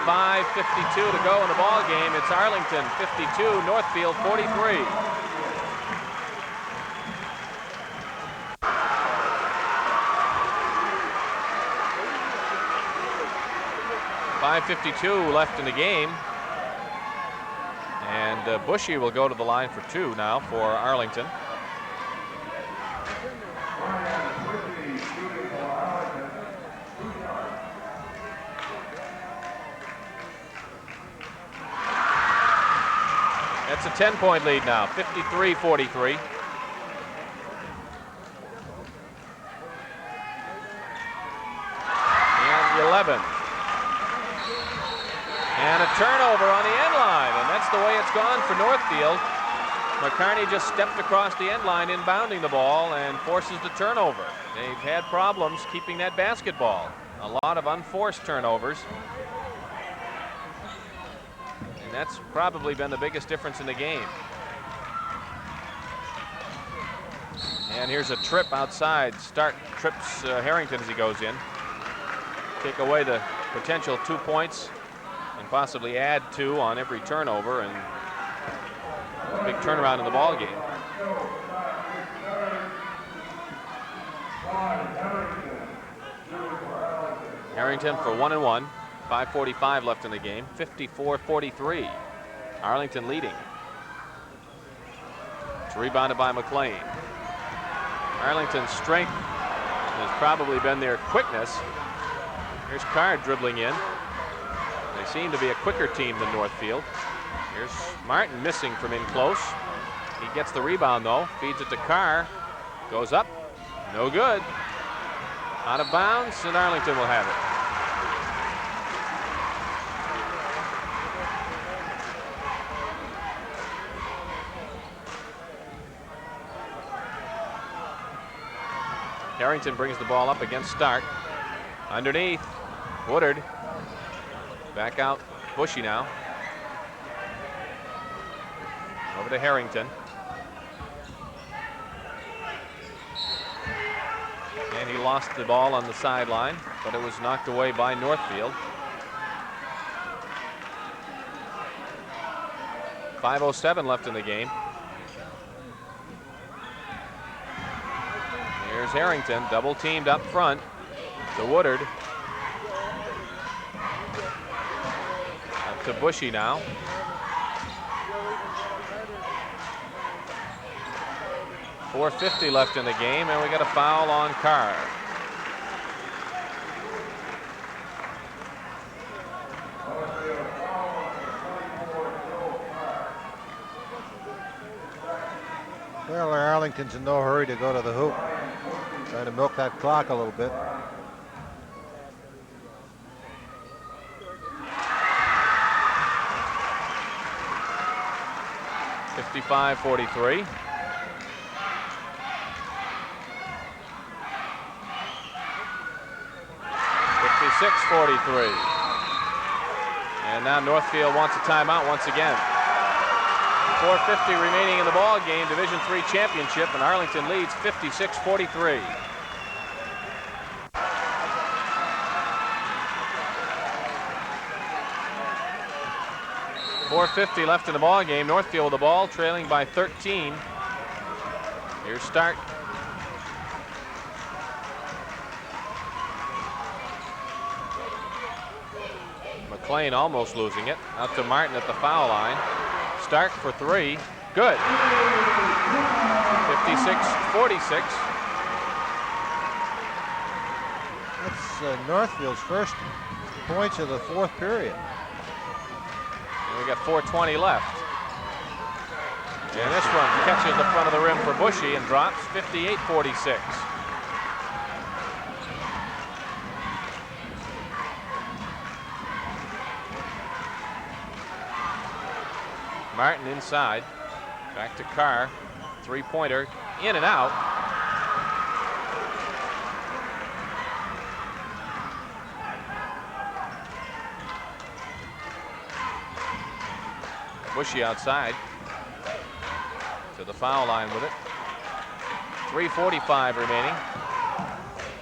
5:52 to go in the ball game. It's Arlington 52, Northfield 43. .552 left in the game. And Bushy will go to the line for 2 now for Arlington. That's a 10-point lead now, 53-43. And 11. And a turnover on the end line, and that's the way it's gone for Northfield. McCarney just stepped across the end line inbounding the ball and forces the turnover. They've had problems keeping that basketball. A lot of unforced turnovers. And that's probably been the biggest difference in the game. And here's a trip outside. Stark trips Harrington as he goes in. Take away the potential 2 points and possibly add 2 on every turnover, and a big turnaround in the ball game. Harrington for 1-and-1. 5:45 left in the game. 54-43. Arlington leading. It's rebounded by McLean. Arlington's strength has probably been their quickness. Here's Carr dribbling in. They seem to be a quicker team than Northfield. Here's Martin missing from in close. He gets the rebound though, feeds it to Carr. Goes up, no good. Out of bounds, and Arlington will have it. Harrington brings the ball up against Stark. Underneath, Woodard. Back out, Bushy now. Over to Harrington. And he lost the ball on the sideline, but it was knocked away by Northfield. 5:07 left in the game. Here's Harrington, double teamed up front to Woodard. Up to Bushy now. 4:50 left in the game, and we got a foul on Carr. Well, Arlington's in no hurry to go to the hoop. Trying to milk that clock a little bit. (55-43). (56-43). And now Northfield wants a timeout once again. 4:50 remaining in the ball game. Division III championship, and Arlington leads 56-43. .450 left in the ball game. Northfield with the ball, trailing by 13. Here's Stark. McLean almost losing it. Out to Martin at the foul line. Stark for three. Good. 56-46. That's Northfield's first points of the fourth period. And we got 4:20 left. And this one catches the front of the rim for Bushy and drops. 58-46. Martin inside. Back to Carr. Three-pointer. In and out. Bushy outside. To the foul line with it. 3:45 remaining.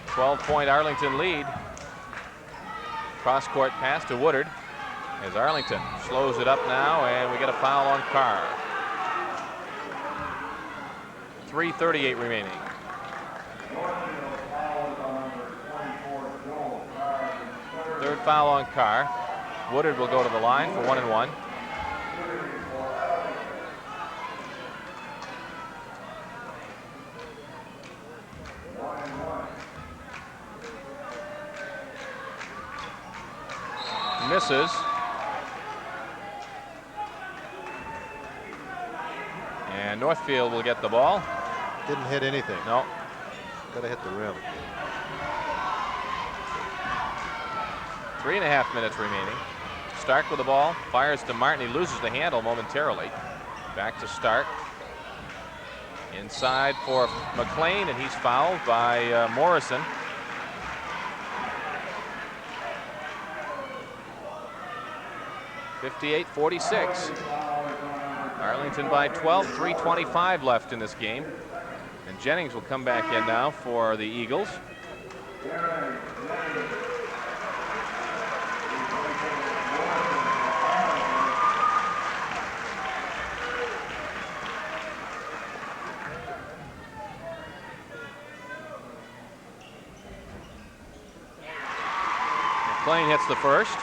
12-point Arlington lead. Cross-court pass to Woodard. As Arlington slows it up now, and we get a foul on Carr. 3:38 remaining. Third foul on Carr. Woodard will go to the line for 1 and 1. Misses. And Northfield will get the ball. Didn't hit anything. No. Got to hit the rim. 3.5 minutes remaining. Stark with the ball. Fires to Martin. He loses the handle momentarily. Back to Stark. Inside for McLean, and he's fouled by Morrison. (58-46). Arlington by 12, 3:25 left in this game. And Jennings will come back in now for the Eagles. McLean hits the first.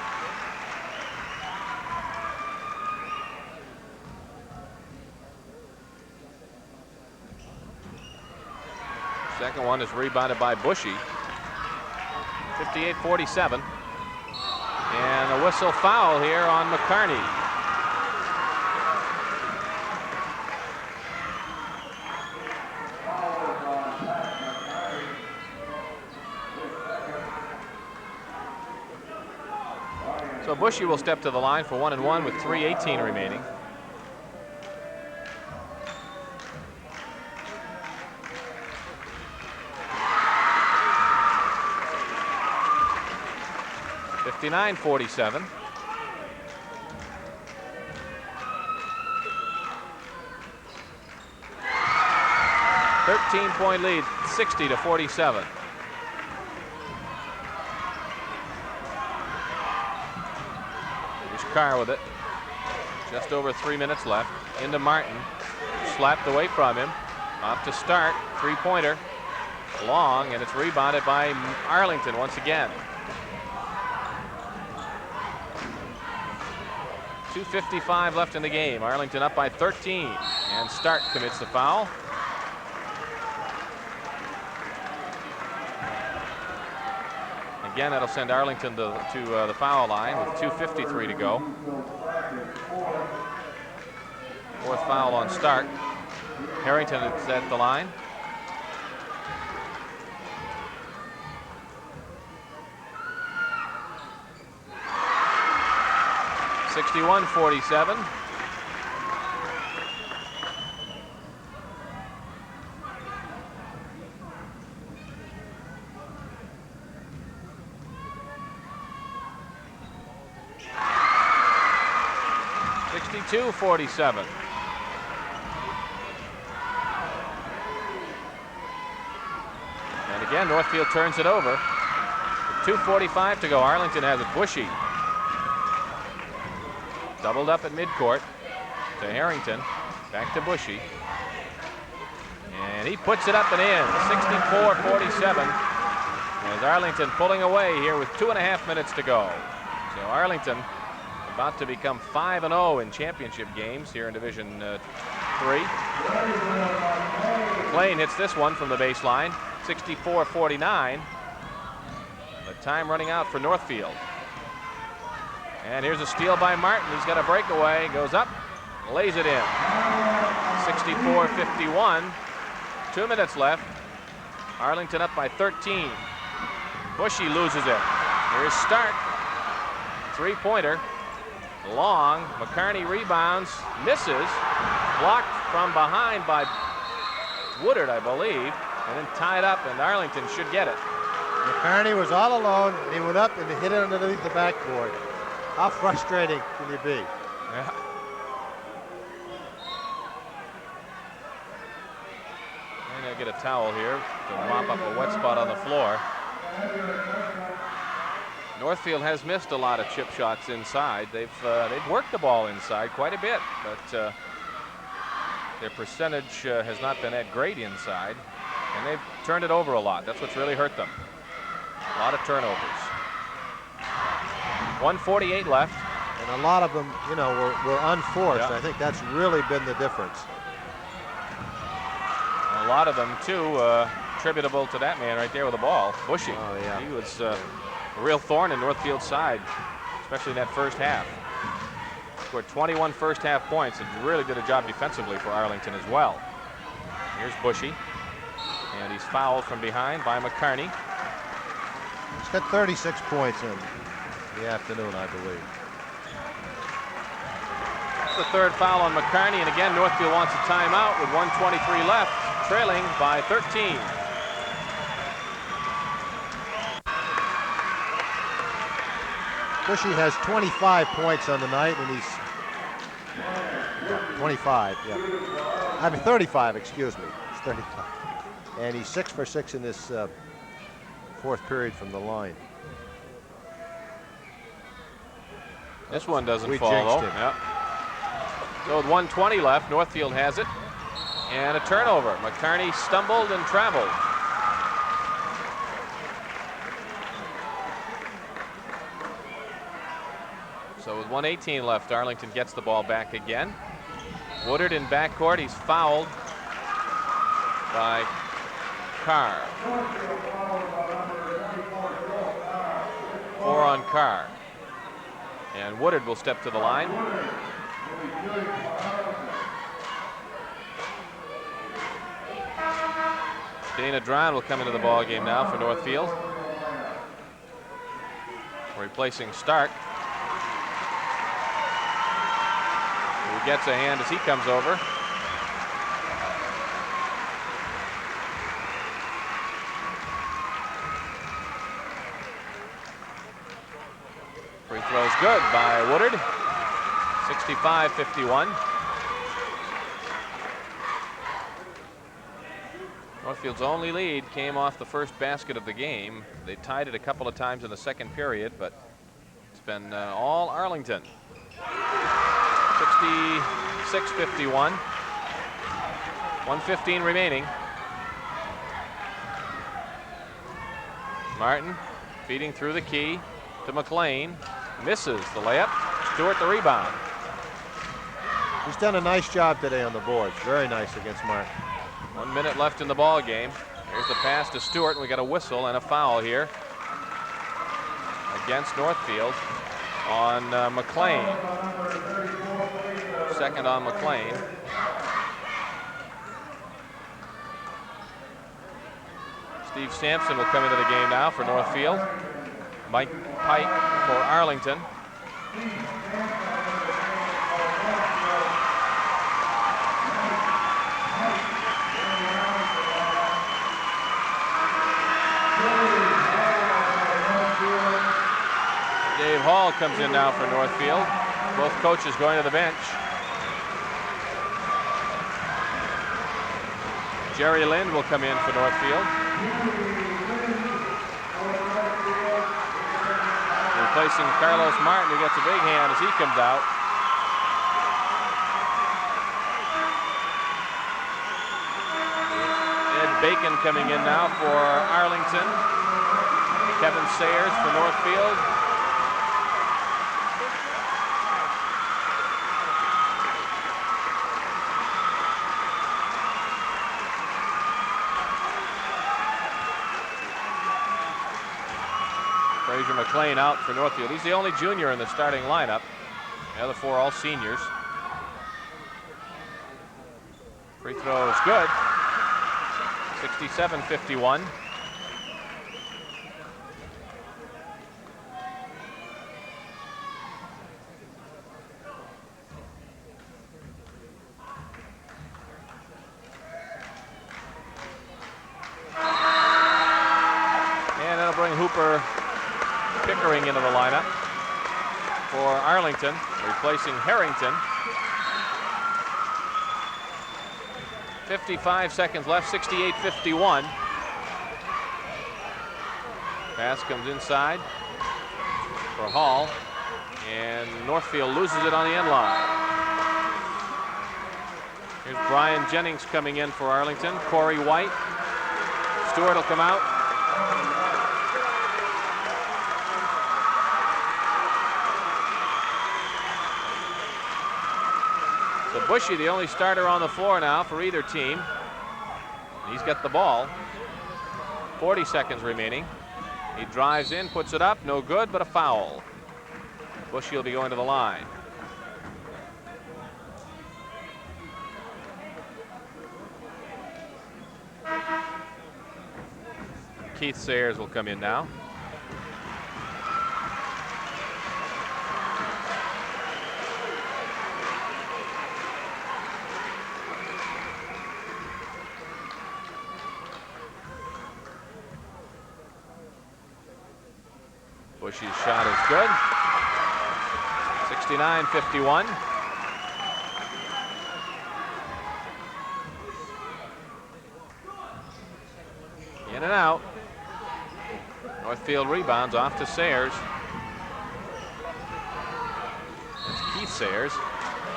Second one is rebounded by Bushy. 58-47. And a whistle foul here on McCarney. So Bushy will step to the line for 1 and 1 with 3:18 remaining. (59-47). (13-point lead, 60-47). Here's Carr with it. Just over 3 minutes left. Into Martin. Slapped away from him. Off to Stark. Three-pointer. Long, and it's rebounded by Arlington once again. 2:55 left in the game. Arlington up by 13, and Stark commits the foul. again, that'll send Arlington to the foul line with 2:53 to go. Fourth foul on Stark. Harrington is at the line. (61-47). (62-47). And again, Northfield turns it over. With 2:45 to go. Arlington has it. Bushy doubled up at midcourt to Harrington. Back to Bushy. And he puts it up and in. 64-47. As Arlington pulling away here with 2.5 minutes to go. So Arlington about to become 5-0 in championship games here in Division 3. McLean hits this one from the baseline. 64-49. The time running out for Northfield. And here's a steal by Martin. He's got a breakaway. Goes up, lays it in. 64-51. 2 minutes left. Arlington up by 13. Bushy loses it. Here's Stark. Three-pointer. Long. McCarney rebounds. Misses. Blocked from behind by Woodard, I believe. And then tied up, and Arlington should get it. McCarney was all alone, and he went up and hit it underneath the backboard. How frustrating can you be? Yeah. And I'll get a towel here to mop up a wet spot on the floor. Northfield has missed a lot of chip shots inside. They've worked the ball inside quite a bit, but their percentage has not been that great inside, and they've turned it over a lot. That's what's really hurt them. A lot of turnovers. 1:48 left. And a lot of them, you know, were unforced. Yeah. I think that's really been the difference. A lot of them, too, attributable to that man right there with the ball, Bushy. Oh, yeah. He was a real thorn in Northfield's side, especially in that first half. Scored 21 first half points and really did a job defensively for Arlington as well. Here's Bushy, and he's fouled from behind by McCarney. He's got 36 points in the afternoon, I believe. That's the third foul on McCarney, and again, Northfield wants a timeout with 1:23 left, trailing by 13. Bushy has 25 points on the night, and he's 25, yeah. I mean 35, excuse me. It's 35. And he's 6 for 6 in this fourth period from the line. This one doesn't We fall, jinxed though. him. Yep. So with 1:20 left, Northfield has it. And a turnover. McCarney stumbled and traveled. So with 1:18 left, Arlington gets the ball back again. Woodard in backcourt. He's fouled by Carr. 4 on Carr. And Woodard will step to the line. Dana Dron will come into the ball game now for Northfield, replacing Stark, who gets a hand as he comes over. Free throw's good by Woodard. 65-51. Northfield's only lead came off the first basket of the game. They tied it a couple of times in the second period, but it's been all Arlington. 66-51. 1:15 remaining. Martin feeding through the key to McLean. Misses the layup. Stewart the rebound. He's done a nice job today on the boards. Very nice against Martin. 1 minute left in the ball game. Here's the pass to Stewart, and we got a whistle and a foul here. against Northfield on McLean. Second on McLean. Steve Sampson will come into the game now for Northfield. Mike Pike for Arlington. Dave Hall comes in now for Northfield. Both coaches going to the bench. Jerry Lind will come in for Northfield. Replacing Carlos Martin, who gets a big hand as he comes out. Ed Bacon coming in now for Arlington. Kevin Sayers for Northfield. Fraser McLean out for Northfield. He's the only junior in the starting lineup. The other four all seniors. Free throw is good. 67-51. And that'll bring Hooper Pickering into the lineup for Arlington, replacing Harrington. 55 seconds left, 68-51. Pass comes inside for Hall, and Northfield loses it on the end line. Here's Brian Jennings coming in for Arlington. Corey White. Stewart will come out. So Bushy, the only starter on the floor now for either team. He's got the ball. 40 seconds remaining. He drives in, puts it up, no good, but a foul. Bushy will be going to the line. Keith Sayers will come in now. Bushy's shot is good. 69-51. In and out. Northfield rebounds off to Sayers. That's Keith Sayers.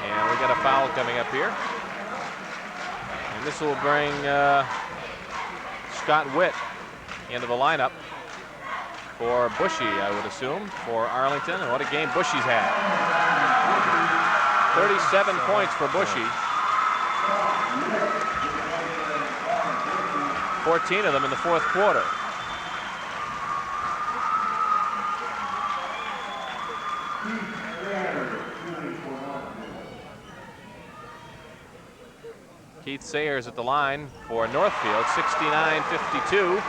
And we got a foul coming up here. And this will bring Scott Witt into the lineup for Bushy, I would assume, for Arlington. And what a game Bushy's had. 37 points for Bushy. 14 of them in the fourth quarter. Keith Sayers at the line for Northfield, 69-52.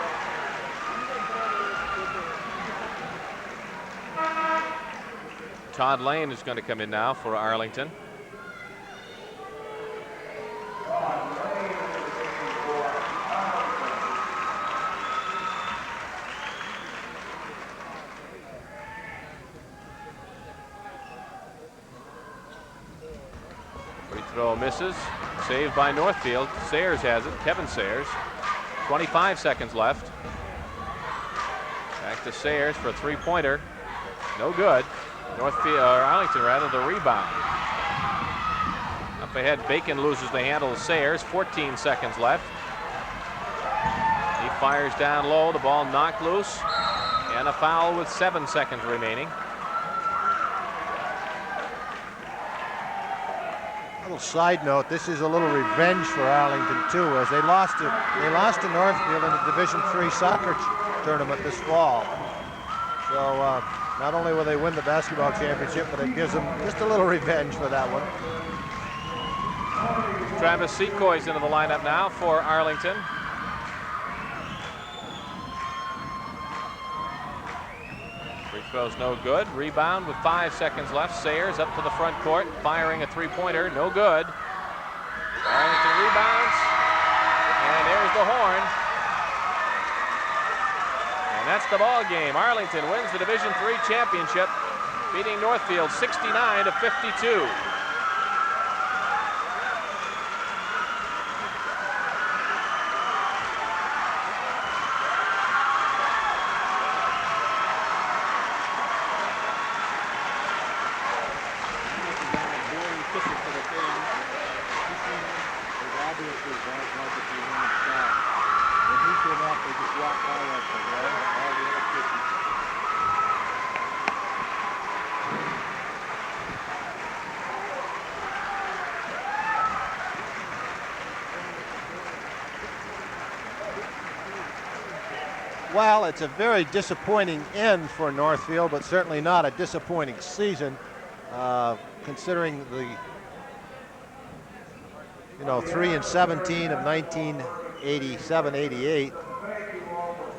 Todd Lane is going to come in now for Arlington. Free throw misses. Saved by Northfield. Sayers has it. Kevin Sayers. 25 seconds left. Back to Sayers for a three-pointer. No good. Northfield, or Arlington rather, the rebound. Up ahead, Bacon loses the handle of Sayers. 14 seconds left. He fires down low. The ball knocked loose. And a foul with 7 seconds remaining. Little side note, this is a little revenge for Arlington too, as they lost to Northfield in the Division III soccer tournament this fall. So Not only will they win the basketball championship, but it gives them just a little revenge for that one. Travis Secoy's into the lineup now for Arlington. Free throw's no good. Rebound with 5 seconds left. Sayers up to the front court, firing a three-pointer, no good. Arlington rebounds, and there's the horn. And that's the ball game. Arlington wins the Division III championship, beating Northfield 69-52. Well, it's a very disappointing end for Northfield, but certainly not a disappointing season, considering the 3-17 of 1987-88.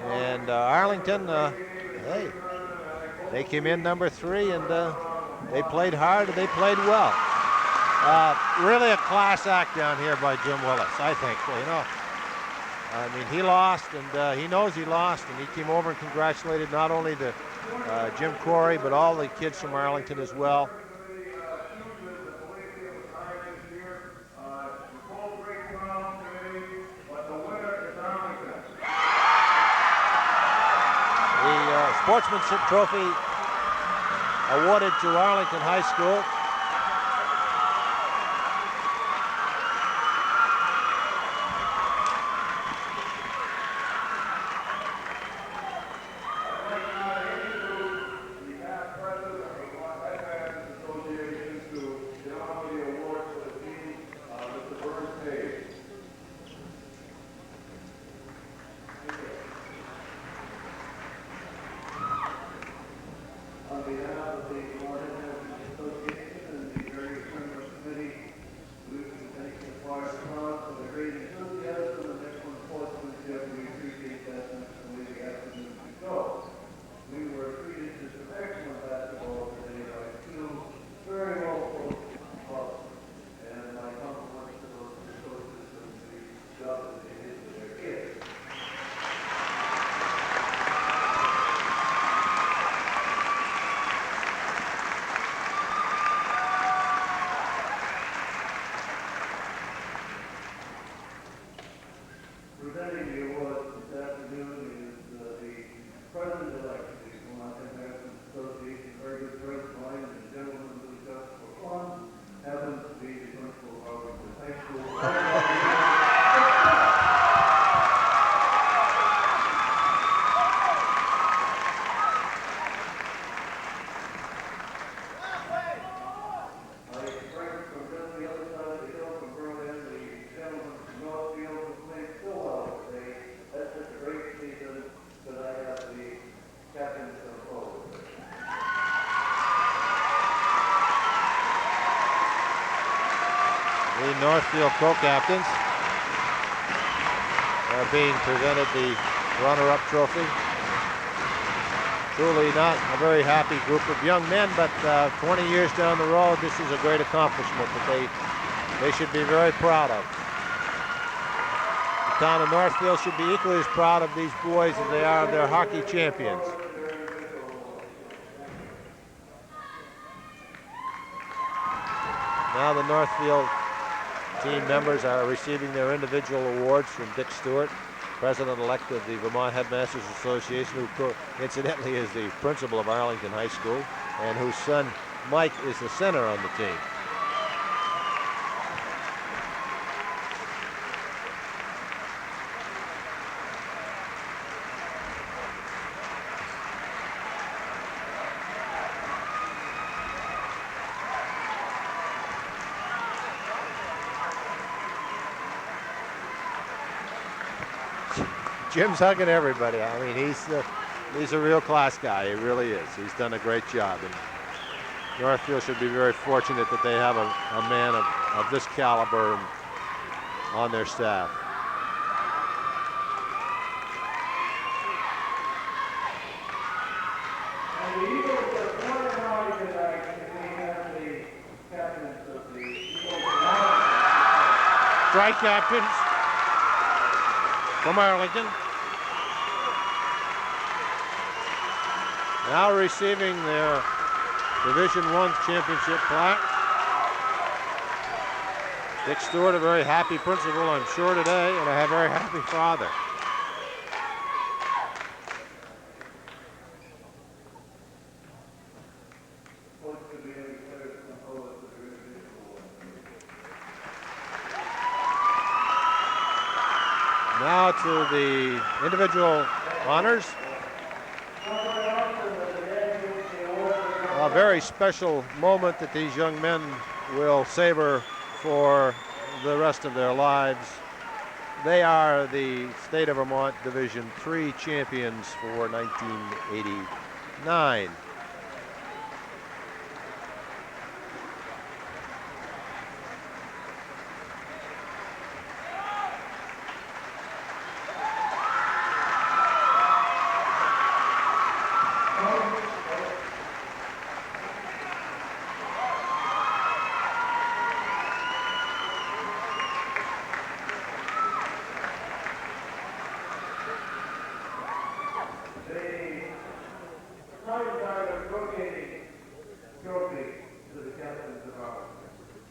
And Arlington, hey, they came in number 3, and they played hard and they played well. Really a class act down here by Jim Willis, I think. I mean, he lost, and he knows he lost, and he came over and congratulated not only the Jim Corey, but all the kids from Arlington as well. The Sportsmanship Trophy awarded to Arlington High School. Northfield co-captains are being presented the runner-up trophy. Truly not a very happy group of young men, but 20 years down the road, this is a great accomplishment that they should be very proud of. The town of Northfield should be equally as proud of these boys as they are of their hockey champions. Now the Northfield team members are receiving their individual awards from Dick Stewart, president-elect of the Vermont Headmasters Association, who incidentally is the principal of Arlington High School, and whose son Mike is the center on the team. Jim's hugging everybody. I mean, He's a real class guy. He really is. He's done a great job. And Northfield should be very fortunate that they have a man of this caliber on their staff. Strike captains from Arlington. Now receiving their Division I championship plaque. Dick Stewart, a very happy principal, I'm sure, today, and a very happy father. Now to the individual honors. A very special moment that these young men will savor for the rest of their lives. They are the State of Vermont Division III champions for 1989.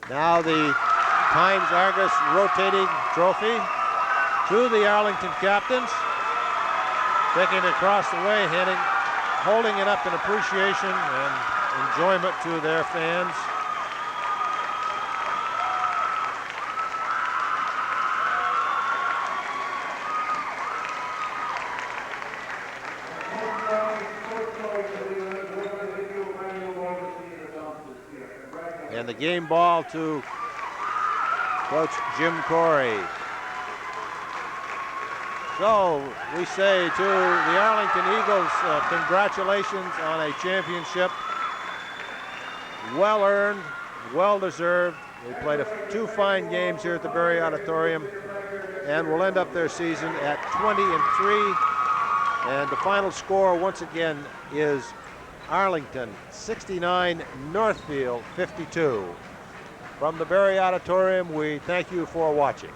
Now the Times Argus rotating trophy to the Arlington captains. Taking it across the way, holding it up in appreciation and enjoyment to their fans. And the game ball to Coach Jim Corey. So we say to the Arlington Eagles, congratulations on a championship. Well earned, well deserved. They played two fine games here at the Berry Auditorium and will end up their season at 20-3. And the final score once again is Arlington 69, Northfield 52. From the Berry Auditorium, we thank you for watching.